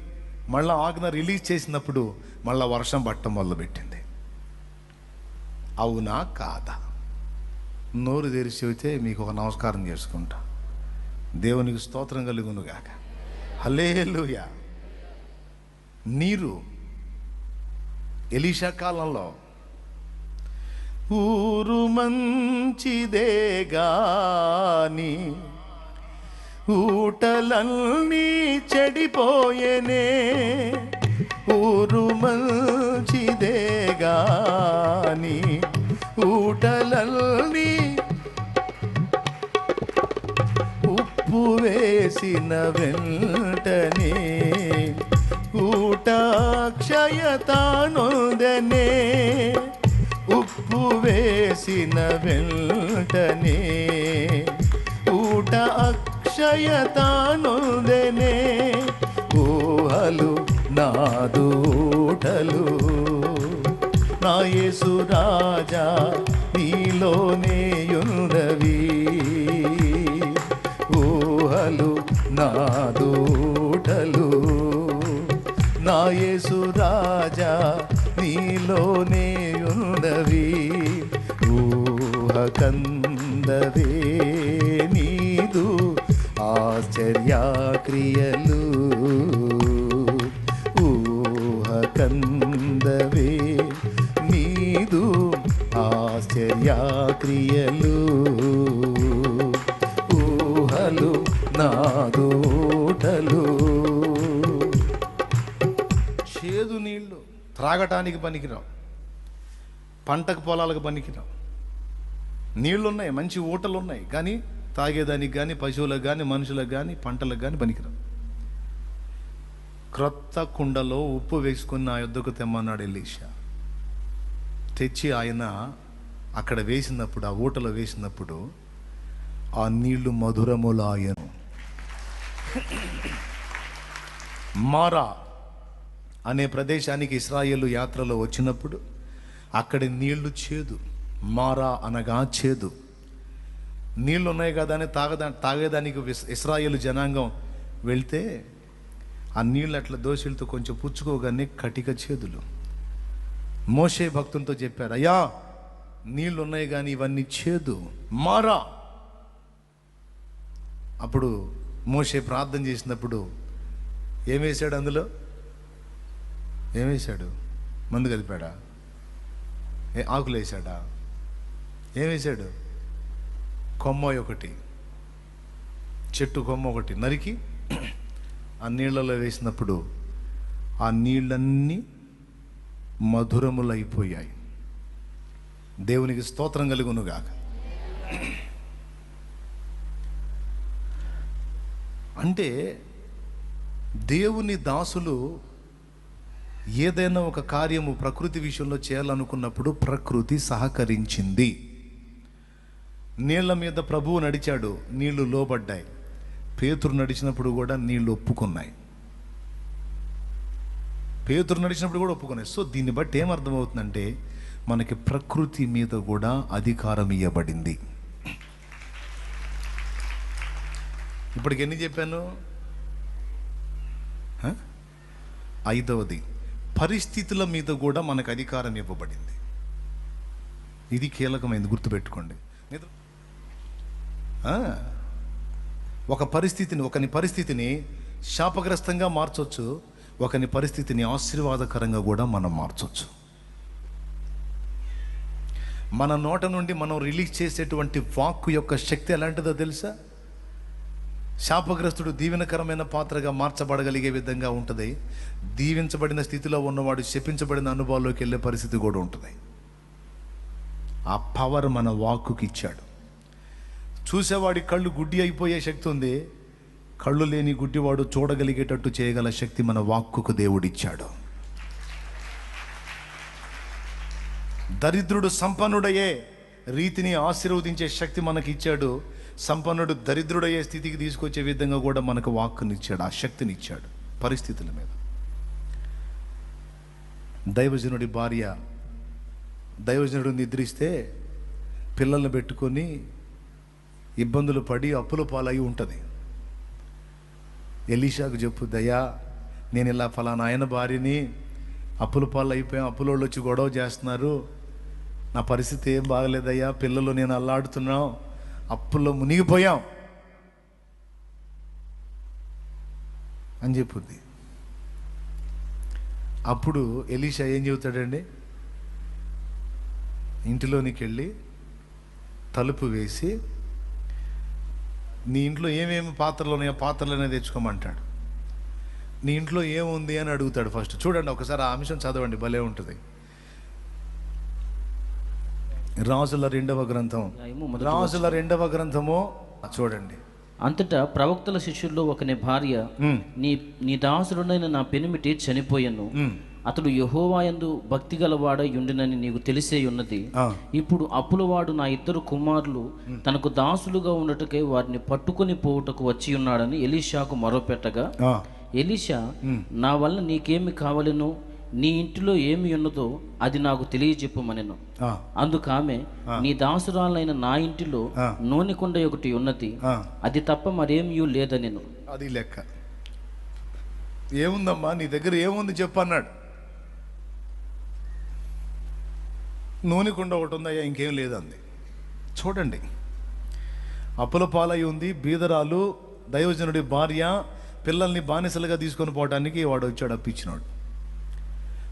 మళ్ళా ఆజ్ఞ రిలీజ్ చేసినప్పుడు మళ్ళా వర్షం పట్టడం మొదలుపెట్టింది. అవునా కాదా? నోరు తెరిచి అయితే మీకు ఒక నమస్కారం చేసుకుంటా. దేవునికి స్తోత్రం కలుగునుగాక. హల్లెలూయా. నీరు ఎలీషా కాలంలో ఊరు మంచిదే గాని ఊటలన్నీ చెడిపోయేనే, ఊరు మంచిదే నీదే గాని ఊటలల్ని ఉప్పు వేసిన వెంటనే ఊట క్షయతానొందెనే. ఉప్పు వేసిన వెంటనే ఊట అక్షయతానొందెనే. ఊహలు నాదూటలు నా యేసు రాజా నీలోనే ఉన్నవి. ఊహలు నాదూటలు నా యేసు రాజా నీలోనే ఉన్నవి. ఊహ కందవే నీదు ఆశ్చర్యక్రియలు. ఊహ కందవే నీదు ఆశ్చర్యక్రియలు. ఊహలు నాదూటలు. చేదు నీళ్ళు త్రాగటానికి పనికిరావు, పంటకు పొలాలకు పనికిరావు. నీళ్లున్నాయి, మంచి ఊటలు ఉన్నాయి, కానీ తాగేదానికి కానీ పశువులకు కానీ మనుషులకు కానీ పంటలకు కానీ పనికిరావు. క్రొత్త కుండలో ఉప్పు వేసుకుని నా యొద్దకు తెమ్మన్నాడు ఎలీషా. తెచ్చి ఆయన అక్కడ వేసినప్పుడు, ఆ ఊటలో వేసినప్పుడు ఆ నీళ్లు మధురములాయను. మారా అనే ప్రదేశానికి ఇశ్రాయేలు యాత్రలో వచ్చినప్పుడు అక్కడి నీళ్లు చేదు. మారా అనగా చేదు. నీళ్ళు ఉన్నాయి కదా అని తాగేదానికి ఇశ్రాయేలు జనాంగం వెళ్తే ఆ నీళ్ళు అట్లా దోషులతో కొంచెం పుచ్చుకోగానే కటిక చేదులు. మోషే భక్తులతో చెప్పారు, అయ్యా నీళ్ళు ఉన్నాయి కానీ ఇవన్నీ చేదు, మారా. అప్పుడు మోషే ప్రార్థన చేసినప్పుడు ఏమేశాడు? అందులో ఏమేశాడు? మందు కలిపాడా? ఆకులు వేసాడా? ఏమేశాడు? కొమ్మ ఒకటి, చెట్టు కొమ్మ ఒకటి నరికి ఆ నీళ్ళలో వేసినప్పుడు ఆ నీళ్ళన్నీ మధురములైపోయాయి. దేవునికి స్తోత్రం కలుగునుగాక. అంటే దేవుని దాసులు ఏదైనా ఒక కార్యము ప్రకృతి విషయంలో చేయాలనుకున్నప్పుడు ప్రకృతి సహకరించింది. నీళ్ల మీద ప్రభువు నడిచాడు, నీళ్లు లోబడ్డాయి. పేతురు నడిచినప్పుడు కూడా నీళ్లు ఒప్పుకున్నాయి. పేతురు నడిచినప్పుడు కూడా ఒప్పుకున్నాయి. సో దీన్ని బట్టి ఏమర్థమవుతుందంటే మనకి ప్రకృతి మీద కూడా అధికారం ఇవ్వబడింది. ఇప్పటికి ఎన్ని చెప్పాను? 5వది, పరిస్థితుల మీద కూడా మనకు అధికారం ఇవ్వబడింది. ఇది కీలకమైనది, గుర్తుపెట్టుకోండి. ఒకని పరిస్థితిని శాపగ్రస్తంగా మార్చొచ్చు, ఒకని పరిస్థితిని ఆశీర్వాదకరంగా కూడా మనం మార్చొచ్చు. మన నోట నుండి మనం రిలీజ్ చేసేటువంటి వాక్కు యొక్క శక్తి ఎలాంటిదో తెలుసా? శాపగ్రస్తుడు దీవెనకరమైన పాత్రగా మార్చబడగలిగే విధంగా ఉంటుంది. దీవించబడిన స్థితిలో ఉన్నవాడు శపించబడిన అనుభవాల్లోకి వెళ్ళే పరిస్థితి కూడా ఉంటుంది. ఆ పవర్ మన వాక్కుకి ఇచ్చాడు. చూసేవాడి కళ్ళు గుడ్డి అయిపోయే శక్తి ఉంది, కళ్ళు లేని గుడ్డివాడు చూడగలిగేటట్టు చేయగల శక్తి మన వాక్కుకు దేవుడిచ్చాడు. దరిద్రుడు సంపన్నుడయ్యే రీతిని ఆశీర్వదించే శక్తి మనకి ఇచ్చాడు. సంపన్నుడు దరిద్రుడయ్యే స్థితికి తీసుకొచ్చే విధంగా కూడా మనకు వాక్కునిచ్చాడు, ఆ శక్తినిచ్చాడు. పరిస్థితుల మీద దైవజనుడి భార్య దైవజనుడు నిద్రిస్తే పిల్లల్ని పెట్టుకొని ఇబ్బందులు పడి అప్పుల పాలై ఉంటుంది. ఎలీషాకు చెప్పు, దయ్యా నేను ఇలా ఫలానా ఆయన భార్యని అప్పుల పాలు అయిపోయాం, అప్పులోళ్ళు వచ్చి గొడవ చేస్తున్నారు, నా పరిస్థితి ఏం బాగలేదయ్యా, పిల్లలు నేను అల్లాడుతున్నాం, అప్పుల్లో మునిగిపోయాం అని చెప్పుద్ది. అప్పుడు ఎలీషా ఏం చెబుతాడండి? ఇంటిలోనికి వెళ్ళి తలుపు వేసి నీ ఇంట్లో ఏమేమి పాత్రలు ఉన్నాయో పాత్రలనే తెచ్చుకోమంటాడు. నీ ఇంట్లో ఏముంది అని అడుగుతాడు ఫస్ట్. చూడండి ఒకసారి ఆ అంశం చదవండి, భలే ఉంటుంది. రాజుల రెండవ గ్రంథం, రాజుల రెండవ గ్రంథము చూడండి. అంతటా ప్రవక్తల శిష్యుల్లో ఒకని భార్య, నీ దాసుడునైన నా పెనిమిటి చనిపోయెను, అతడు యెహోవాయందు భక్తి గలవాడై ఉండినని నీకు తెలిసే ఉన్నది. ఇప్పుడు అప్పులవాడు నా 2 కుమారులు తనకు దాసులుగా ఉండటకై వారిని పట్టుకొని పోవుటకు వచ్చి ఉన్నాడని ఎలీషాకు మొరపెట్టగా, ఎలీషా, నా వల్ల నీకేమి కావలెనో, నీ ఇంటిలో ఏమి ఉన్నదో అది నాకు తెలియజెప్పమనెను. అందుకామె, నీ దాసురాలైన నా ఇంటిలో నూనె కుండ ఒకటి ఉన్నది, అది తప్ప మరేమీ లేదనెను. అది లెక్క. ఏముందమ్మా నీ దగ్గర, ఏముంది చెప్పు అన్నాడు. నూనె కుండ ఒకటి ఉందయ్యా, ఇంకేం లేదంది. చూడండి, అప్పుల పాలై ఉంది, బీదరాలు, దైవజనుడి భార్య, పిల్లల్ని బానిసలుగా తీసుకొని పోవడానికి వాడు వచ్చాడు, అప్పించినాడు.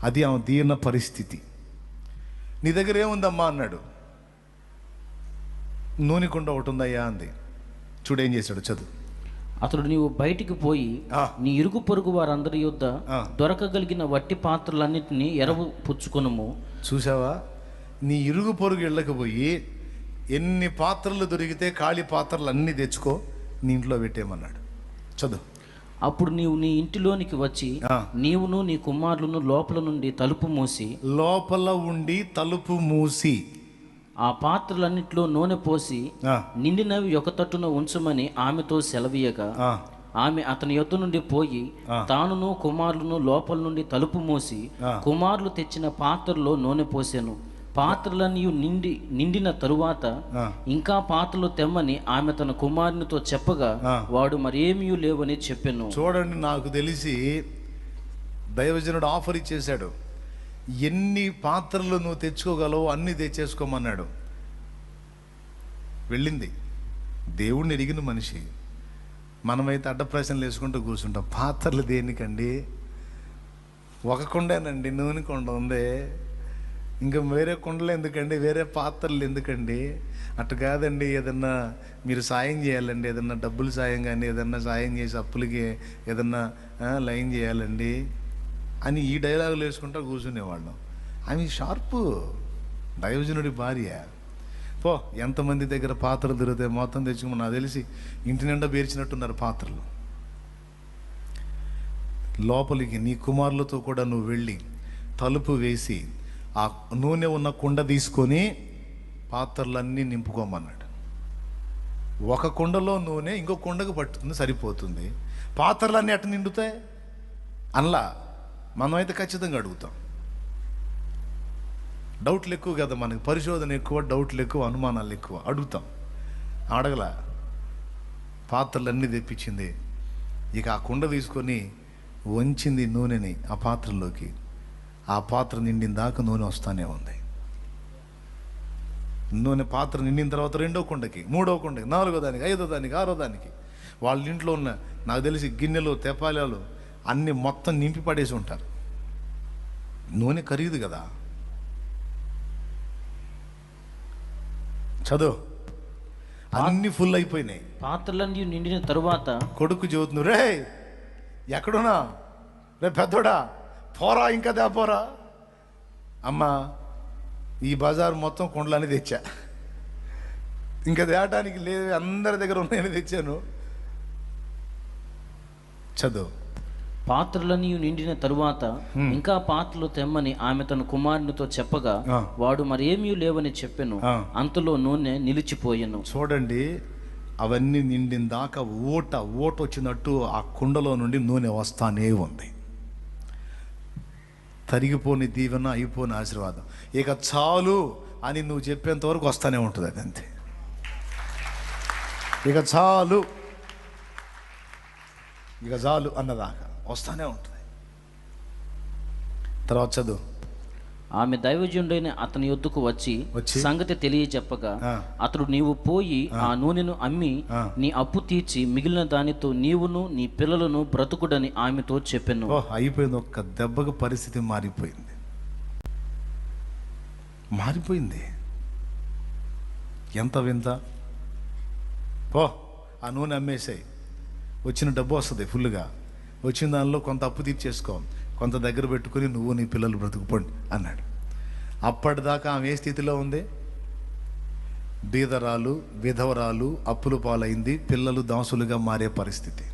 అది ఆమె దీన పరిస్థితి. నీ దగ్గర ఏముందమ్మా అన్నాడు. నూనె కుండ ఒకటి ఉందయ్యా అంది. చూడేం చేశాడు, చదువు. అతడు, నీవు బయటికి పోయి నీ ఇరుగు పొరుగు వారందరి యొద్ద దొరకగలిగిన వట్టి పాత్రలన్నిటినీ ఎరవు పుచ్చుకొనుము. చూసావా, నీ ఇరుగు పొరుగు ఇళ్ళకి పోయి ఎన్ని పాత్రలు దొరికితే ఖాళీ పాత్రలు అన్నీ తెచ్చుకో, నీ ఇంట్లో పెట్టేయమన్నాడు. చదువు. అప్పుడు నీవు నీ ఇంటిలోనికి వచ్చి నీవును నీ కుమారులను లోపల నుండి తలుపు మూసి, లోపల ఉండి తలుపు మూసి ఆ పాత్రలన్నిట్లో నూనె పోసి నిండినవి ఒక తట్టున ఉంచమని ఆమెతో సెలవీయగా, ఆమె అతని యొద్ద నుండి పోయి తానును కుమారులను లోపల నుండి తలుపు మూసి కుమారులు తెచ్చిన పాత్రలో నూనె పోసెను. పాత్రలన్నీ నిండిన తరువాత ఇంకా పాత్రలు తెమ్మని ఆమె తన కుమారునితో చెప్పగా, వాడు మరేమీ లేవని చెప్పాను. చూడండి, నాకు తెలిసి దైవజనుడు ఆఫర్ ఇచ్చేశాడు. ఎన్ని పాత్రలు నువ్వు తెచ్చుకోగలవో అన్ని తెచ్చేసుకోమన్నాడు. వెళ్ళింది. దేవుడిని ఎరిగిన మనిషి. మనమైతే అడ్డ ప్రశ్నలు వేసుకుంటూ కూర్చుంటాం. పాత్రలు దేనికండి? ఒక కుండేనండి, నూనె కుండ ఉంది, ఇంకా వేరే కుండలు ఎందుకండి, వేరే పాత్రలు ఎందుకండి? అటు కాదండి, ఏదన్నా మీరు సాయం చేయాలండి, ఏదన్నా డబ్బులు సాయం కానీ ఏదన్నా సాయం చేసి అప్పులకి ఏదన్నా లైన్ చేయాలండి అని ఈ డైలాగులు వేసుకుంటా కూర్చునేవాళ్ళం. ఆమె షార్పు, దైవజనుడి భార్య. పో, ఎంతమంది దగ్గర పాత్రలు దొరుకుతాయి మొత్తం తెచ్చుకుని, నాకు తెలిసి ఇంటి నిండా పేర్చినట్టున్నారు పాత్రలు. లోపలికి నీ కుమారులతో కూడా నువ్వు వెళ్ళి తలుపు వేసి ఆ నూనె ఉన్న కుండ తీసుకొని పాత్రలన్నీ నింపుకోమన్నాడు. ఒక కుండలో నూనె ఇంకో కుండకు పట్టుతుంది, సరిపోతుంది. పాత్రలన్నీ అటు నిండుతాయి అలా మనమైతే ఖచ్చితంగా అడుగుతాం. డౌట్లు ఎక్కువ కదా మనకి, పరిశోధన ఎక్కువ, డౌట్లు ఎక్కువ, అనుమానాలు ఎక్కువ, అడుగుతాం. అడగల, పాత్రలన్నీ తెప్పించింది. ఇక ఆ కుండ తీసుకొని వంచింది నూనెని ఆ పాత్రలోకి. ఆ పాత్ర నిండిన దాకా నూనె వస్తానే ఉంది. నూనె పాత్ర నిండిన తర్వాత 2వ కుండకి, 3వ కుండకి, 4వ దానికి, 5వ దానికి, 6వ దానికి, వాళ్ళ ఇంట్లో ఉన్న నాకు తెలిసి గిన్నెలు, తెపాలాలు అన్నీ మొత్తం నింపి పడేసి ఉంటారు. నూనె ఖరీదు కదా. చదువు. అన్నీ ఫుల్ అయిపోయినాయి. పాత్రలన్నీ నిండిన తరువాత కొడుకు చెబుతుంది, రే ఎక్కడున్నా, రే పెద్దోడా పోరా, ఇంకా పోరా. అమ్మా, ఈ బజార్ మొత్తం కుండలని తెచ్చా, ఇంకా తేటానికి లేదు, అందరి దగ్గర ఉన్నాయని తెచ్చాను. చదువు. పాత్రలన్నీ నిండిన తరువాత ఇంకా పాత్రలు తెమ్మని ఆమె తన కుమారునితో చెప్పగా, వాడు మరేమీ లేవని చెప్పెను. అంతలో నూనె నిలిచిపోయెను. చూడండి, అవన్నీ నిండిన దాకా ఓట వచ్చినట్టు ఆ కుండలో నుండి నూనె వస్తానే ఉంది. తరిగిపోని దీవెన, అయిపోని ఆశీర్వాదం. ఇక చాలు అని నువ్వు చెప్పేంత వరకు వస్తానే ఉంటుంది. అది అంతే. ఇక చాలు అన్నదాకా వస్తానే ఉంటుంది. తర్వాత చదువు. ఆమె దైవజనుడైన అతని యొద్దకు వచ్చి సంగతి తెలియచెప్పగా, అతడు, నీవు పోయి ఆ నూనెను అమ్మి నీ అప్పు తీర్చి మిగిలిన దానితో నీవును నీ పిల్లలను బ్రతుకుడని ఆమెతో చెప్పెను. అయిపోయింది. ఒక్క దెబ్బకు పరిస్థితి మారిపోయింది. ఎంత వింత. పో, ఆ నూనె అమ్మేసాయి, వచ్చిన డబ్బు వస్తుంది ఫుల్గా. వచ్చిన దానిలో కొంత అప్పు తీర్చేసుకో, కొంత దగ్గర పెట్టుకుని నువ్వు నీ పిల్లలు బ్రతుకుపోండి అన్నాడు. అప్పటిదాకా ఆమె ఏ స్థితిలో ఉంది? బీదరాలు, విధవరాలు, అప్పుల పాలైంది, పిల్లలు దాసులుగా మారే పరిస్థితి.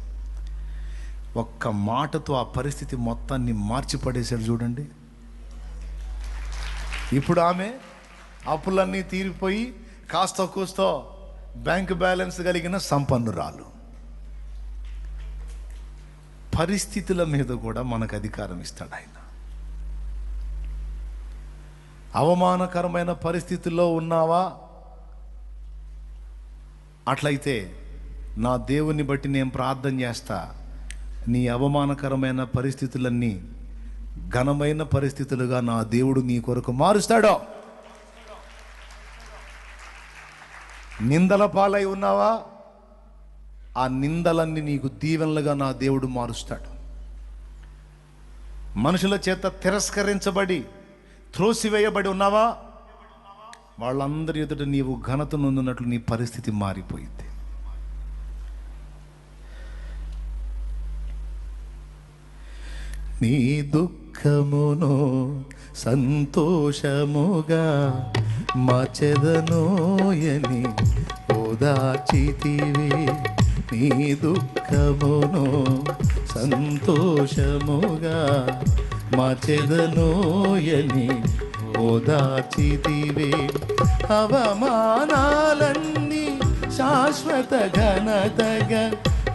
ఒక్క మాటతో ఆ పరిస్థితి మొత్తాన్ని మార్చిపడేశాడు చూడండి. ఇప్పుడు ఆమె అప్పులన్నీ తీరిపోయి కాస్త కూస్తో బ్యాంక్ బ్యాలెన్స్ కలిగిన సంపన్నురాలు. పరిస్థితుల మీద కూడా మనకు అధికారం ఇస్తాడు ఆయన. అవమానకరమైన పరిస్థితుల్లో ఉన్నావా? అట్లయితే నా దేవుని బట్టి నేను ప్రార్థన చేస్తా, నీ అవమానకరమైన పరిస్థితులన్నీ ఘనమైన పరిస్థితులుగా నా దేవుడు నీ కొరకు మారుస్తాడో. నిందల పాలై ఉన్నావా? ఆ నిందలన్నీ నీకు దీవెనలుగా నా దేవుడు మారుస్తాడు. మనుషుల చేత తిరస్కరించబడి త్రోసివేయబడి ఉన్నావా? వాళ్ళందరి ఎదుట నీవు ఘనత నొందినట్లు నీ పరిస్థితి మారిపోయింది. నీ దుఃఖమును సంతోషముగా మార్చెదనోయని ఓదార్చితివి. నీ దుఃఖమును సంతోషముగా మార్చెదనోయని ఓదార్చితివి. అవమానాలన్నీ శాశ్వత ఘనతగా,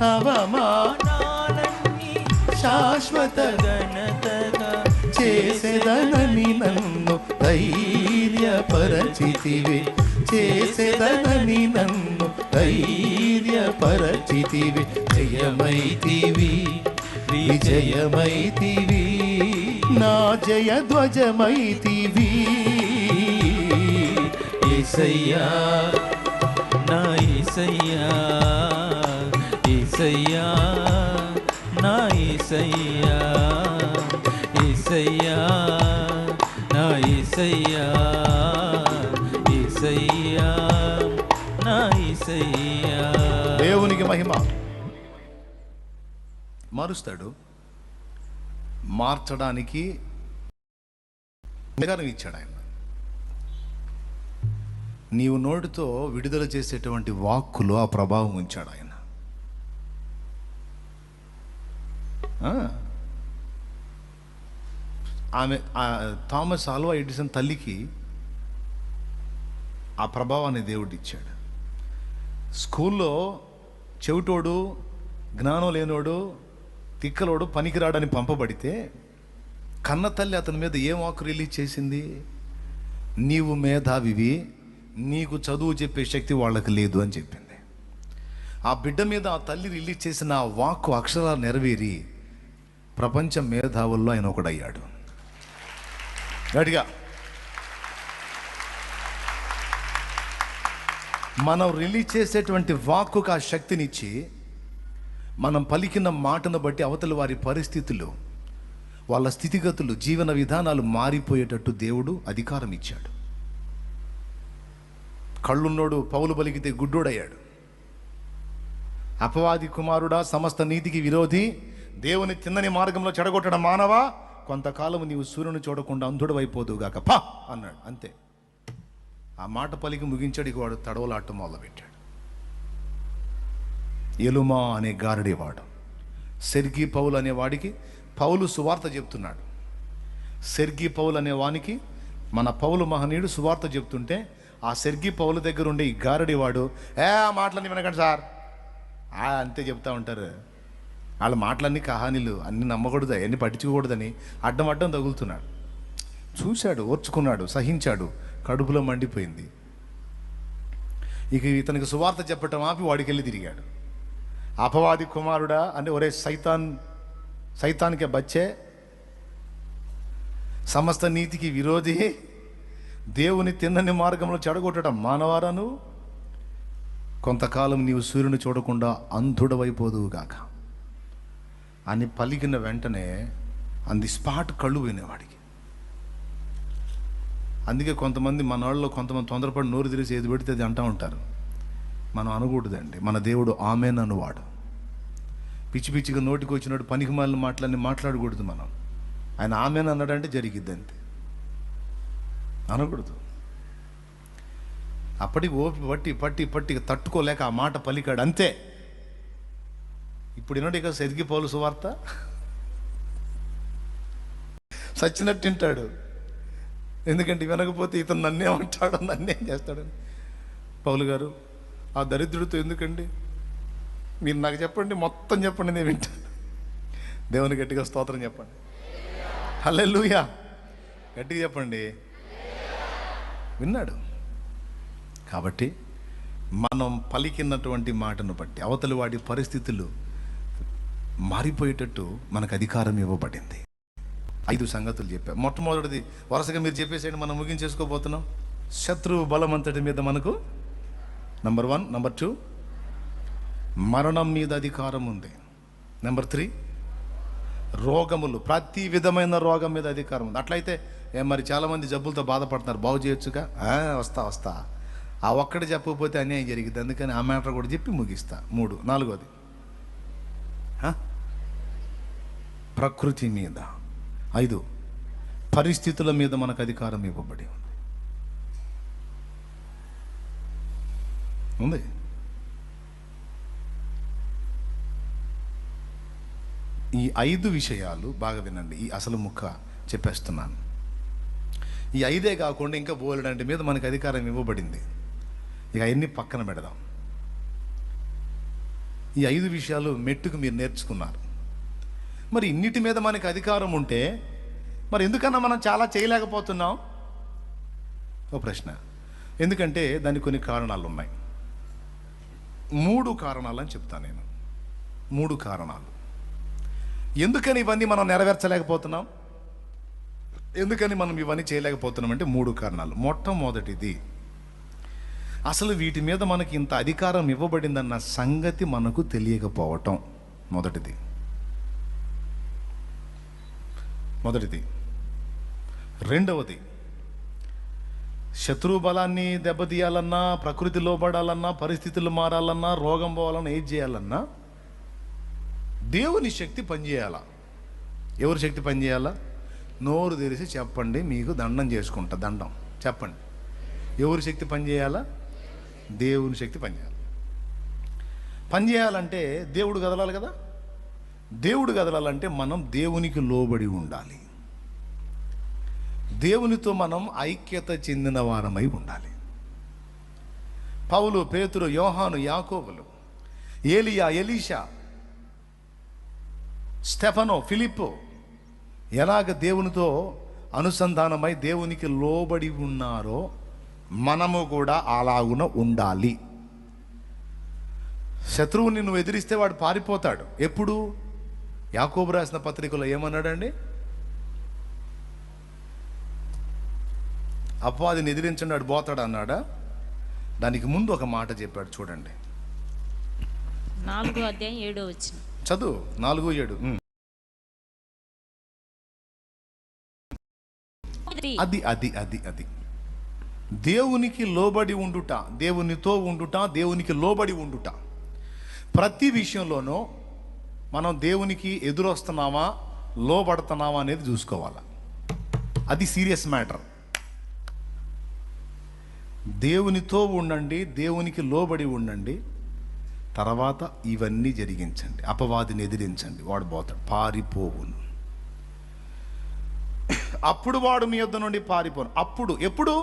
అవమానాలన్నీ శాశ్వత ఘనతగా చేసేదనని నన్ను ధైర్యపరచితివి. చేసేదనని నన్ను ధైర్యపరచితివి. జయమైతివి, విజయమైతివి, నా జయధ్వజమైతివి. యేసయ్యా, నా యేసయ్యా, యేసయ్యా, నా యేసయ్యా, యేసయ్యా, నా యేసయ్యా, యేసయ్యా, నా యేసయ్యా. దేవునికి మహిమ. మారుస్తాడు. మార్చడానికి అధికారం ఇచ్చాడు ఆయన. నీవు నోటితో విడుదల చేసేటువంటి వాక్కులో ఆ ప్రభావం ఉంచాడు ఆయన. ఆమె థామస్ ఆల్వా ఎడిసన్ తల్లికి ఆ ప్రభావాన్ని దేవుడు ఇచ్చాడు. స్కూల్లో చెవిటోడు, జ్ఞానం లేనోడు, తిక్కలోడు పనికిరాడని పంపబడితే కన్న తల్లి అతని మీద ఏం వాక్ రిలీజ్ చేసింది? నీవు మేధావివి, నీకు చదువు చెప్పే శక్తి వాళ్ళకి లేదు అని చెప్పింది. ఆ బిడ్డ మీద ఆ తల్లి రిలీజ్ చేసిన ఆ వాక్కు అక్షరాలు నెరవేరి ప్రపంచ మేధావుల్లో ఆయన ఒకడయ్యాడు. గట్టిగా మనం రిలీజ్ చేసేటువంటి వాక్కుకు ఆ శక్తినిచ్చి మనం పలికిన మాటను బట్టి అవతల వారి పరిస్థితులు, వాళ్ళ స్థితిగతులు, జీవన విధానాలు మారిపోయేటట్టు దేవుడు అధికారం ఇచ్చాడు. కళ్ళున్నోడు పౌలు పలికితే గుడ్డోడయ్యాడు. అపవాది కుమారుడా, సమస్త నీతికి విరోధి, దేవుని తిన్నని మార్గంలో చెడగొట్టడం మానవా, కొంతకాలం నీవు సూర్యుని చూడకుండా అంధుడు అయిపోదుగాక పా అన్నాడు. అంతే. ఆ మాట పలికి ముగించాడికి వాడు తడవలాటం మొదలుపెట్టాడు. ఎలుమా అనే గారడేవాడు, సెర్గీ పౌలు అనేవాడికి పౌలు సువార్త చెప్తున్నాడు. సెర్గీ పౌలు అనే వానికి మన పౌలు మహనీయుడు సువార్త చెప్తుంటే ఆ సెర్గీ పౌలు దగ్గర ఉండే ఈ గారడేవాడు, ఆ మాటలన్నీ వినకండి సార్, అంతే చెప్తా ఉంటారు. వాళ్ళ మాటలన్నీ కహానీలు, అన్ని నమ్మకూడదు, అన్ని పట్టించుకోకూడదని అడ్డం అడ్డం తగులుతున్నాడు. చూశాడు, ఓర్చుకున్నాడు, సహించాడు. కడుపులో మండిపోయింది. ఇక ఇతనికి సువార్త చెప్పటం ఆపి వాడికి వెళ్ళి తిరిగాడు. అపవాది కుమారుడా అంటే, ఒరే సైతానికే బచ్చే, సమస్త నీతికి విరోధి, దేవుని తిన్నని మార్గంలో చెడగొట్టడం మానవారాను, కొంతకాలం నీవు సూర్యుని చూడకుండా అంధుడవైపోదువుగాక అని పలికిన వెంటనే అంది స్పాట్ కళ్ళు పోయినవాడికి. అందుకే కొంతమంది మన వాళ్ళలో కొంతమంది తొందరపడి నోరు తిరిగి ఏది పెడితే అది అంటూ ఉంటారు. మనం అనకూడదండి. మన దేవుడు ఆమెన్ అనువాడు. పిచ్చి పిచ్చిగా నోటికి వచ్చినట్టు పనికి మాలిన మాటలన్నీ మాట్లాడకూడదు. మనం ఆయన ఆమెన్ అన్నాడంటే జరిగిద్ది, అంతే, అనకూడదు. అప్పటికి ఓపి పట్టి పట్టి పట్టి తట్టుకోలేక ఆ మాట పలికాడు, అంతే. ఇప్పుడు వినండి, ఇక సెదిగి పౌలు సువార్త సచ్చినట్టు వింటాడు. ఎందుకంటే వినకపోతే ఇతను నన్నేమంటాడు, నన్నేం చేస్తాడని. పౌలు గారు, ఆ దరిద్రుడితో ఎందుకండి, మీరు నాకు చెప్పండి, మొత్తం చెప్పండి, నేను వింటాను. దేవుని గట్టిగా స్తోత్రం చెప్పండి. హల్లెలూయా, గట్టిగా చెప్పండి. విన్నాడు. కాబట్టి మనం పలికినటువంటి మాటను బట్టి అవతలి వాడి పరిస్థితులు మారిపోయేటట్టు మనకు అధికారం ఇవ్వబడింది. 5 సంగతులు చెప్పారు. మొట్టమొదటిది వరుసగా మీరు చెప్పేసేయండి, మనం ముగించేసుకోబోతున్నాం. శత్రువు బలం అంతటి మీద మనకు నంబర్ 1. నంబర్ 2, మరణం మీద అధికారం ఉంది. నెంబర్ 3, రోగములు, ప్రతి విధమైన రోగం మీద అధికారం ఉంది. అట్లయితే మరి చాలామంది జబ్బులతో బాధపడుతున్నారు, బాగు చేయొచ్చుగా. వస్తా ఆ ఒక్కటి చెప్పకపోతే అన్యాయం జరిగింది, అందుకని ఆ మ్యాటర్ కూడా చెప్పి ముగిస్తా. 3. 4వది ప్రకృతి మీద. 5, పరిస్థితుల మీద మనకు అధికారం ఇవ్వబడి ఉంది. ఈ 5 విషయాలు బాగా వినండి, ఈ అసలు ముక్క చెప్పేస్తున్నాను. ఈ 5 కాకుండా ఇంకా బోలెడంటి మీద మనకు అధికారం ఇవ్వబడింది. ఇక అవన్నీ పక్కన పెడదాం. ఈ 5 విషయాలు మెట్టుకు మీరు నేర్చుకున్నారు. మరి ఇన్నిటి మీద మనకు అధికారం ఉంటే మరి ఎందుకన్నా మనం చాలా చేయలేకపోతున్నాం? ఓ ప్రశ్న. ఎందుకంటే దానికి కొన్ని కారణాలు ఉన్నాయి. 3 కారణాలు అని చెప్తాను నేను. 3 కారణాలు. ఎందుకని ఇవన్నీ మనం నెరవేర్చలేకపోతున్నాం, ఎందుకని మనం ఇవన్నీ చేయలేకపోతున్నాం అంటే 3 కారణాలు. మొట్టమొదటిది, అసలు వీటి మీద మనకి ఇంత అధికారం ఇవ్వబడిందన్న సంగతి మనకు తెలియకపోవటం మొదటిది. రెండవది, శత్రు బలాన్ని దెబ్బతీయాలన్నా, ప్రకృతి లోబడాలన్నా, పరిస్థితులు మారాలన్నా, రోగం పోవాలన్నా, ఏది చేయాలన్నా దేవుని శక్తి పనిచేయాలా. ఎవరి శక్తి పనిచేయాలా? నోరు తెరిచి చెప్పండి, మీకు దండం చేసుకుంటా. దండం చెప్పండి. ఎవరి శక్తి పనిచేయాలా? దేవుని శక్తి పనిచేయాలి. పనిచేయాలంటే దేవుడు కదలాలి కదా. దేవుడు కదలాలంటే మనం దేవునికి లోబడి ఉండాలి. దేవునితో మనం ఐక్యత చెందిన వారమై ఉండాలి. పౌలు, పేతురు, యోహాను, యాకోబులు, ఏలియా, ఎలీషా, స్టెఫనో, ఫిలిప్పు ఎలాగ దేవునితో అనుసంధానమై దేవునికి లోబడి ఉన్నారో మనము కూడా అలాగున ఉండాలి. శత్రువుని నువ్వు ఎదిరిస్తే వాడు పారిపోతాడు. ఎప్పుడు? యాకోబు రాసిన పత్రికలో ఏమన్నాడండి? అపవాదిని ఎదిరించండి, వాడు పోతాడు అన్నాడా? దానికి ముందు ఒక మాట చెప్పాడు, చూడండి. 4:7 చదువు. 4:7. అది దేవునికి లోబడి ఉండుట, దేవునితో ఉండుట, దేవునికి లోబడి ఉండుట. ప్రతి విషయంలోనూ మనం దేవునికి ఎదురొస్తున్నామా, లోబడుతున్నామా అనేది చూసుకోవాలి. అది సీరియస్ మ్యాటర్. దేవునితో ఉండండి, దేవునికి లోబడి ఉండండి, తర్వాత ఇవన్నీ జరిగించండి. అపవాదిని ఎదిరించండి, వాడు పోతాడు, పారిపోవును. అప్పుడు వాడు మీ యొద్ద నుండి పారిపోను. అప్పుడు ఎప్పుడు?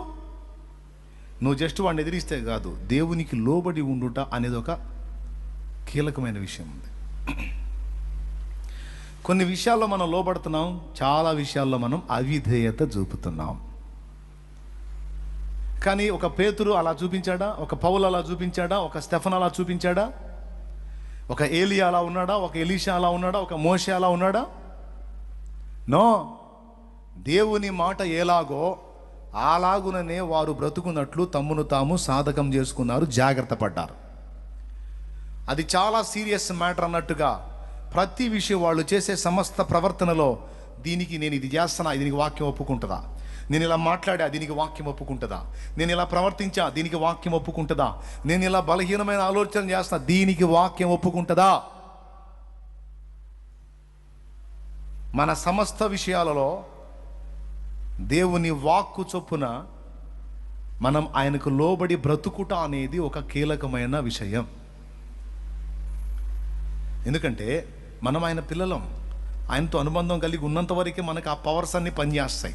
నువ్వు జస్ట్ వాడిని ఎదిరిస్తే కాదు, దేవునికి లోబడి ఉండుట అనేది ఒక కీలకమైన విషయం ఉంది. కొన్ని విషయాల్లో మనం లోబడుతున్నాం, చాలా విషయాల్లో మనం అవిధేయత చూపుతున్నాం. కానీ ఒక పేతురు అలా చూపించాడా? ఒక పౌలు అలా చూపించాడా? ఒక స్టెఫన్ అలా చూపించాడా? ఒక ఏలియా అలా ఉన్నాడా? ఒక ఎలీషా అలా ఉన్నాడా? ఒక మోషే అలా ఉన్నాడా? నో. దేవుని మాట ఎలాగో అలాగుననే వారు బ్రతుకున్నట్లు తమ్మును తాము సాధకం చేసుకున్నారు, జాగ్రత్త పడ్డారు. అది చాలా సీరియస్ మ్యాటర్ అన్నట్టుగా ప్రతి విషయం వాళ్ళు చేసే సమస్త ప్రవర్తనలో దీనికి నేను ఇది చేస్తున్నా, దీనికి వాక్యం ఒప్పుకుంటుందా? నేను ఇలా మాట్లాడా, దీనికి వాక్యం ఒప్పుకుంటుందా? నేను ఇలా ప్రవర్తించా, దీనికి వాక్యం ఒప్పుకుంటుందా? నేను ఇలా బలహీనమైన ఆలోచన చేస్తా, దీనికి వాక్యం ఒప్పుకుంటుందా? మన సమస్త విషయాలలో దేవుని వాక్కు చొప్పున మనం ఆయనకు లోబడి బ్రతుకుట అనేది ఒక కీలకమైన విషయం. ఎందుకంటే మనం ఆయన పిల్లలం. ఆయనతో అనుబంధం కలిగి ఉన్నంత వరకే మనకు ఆ పవర్స్ అన్నీ పనిచేస్తాయి.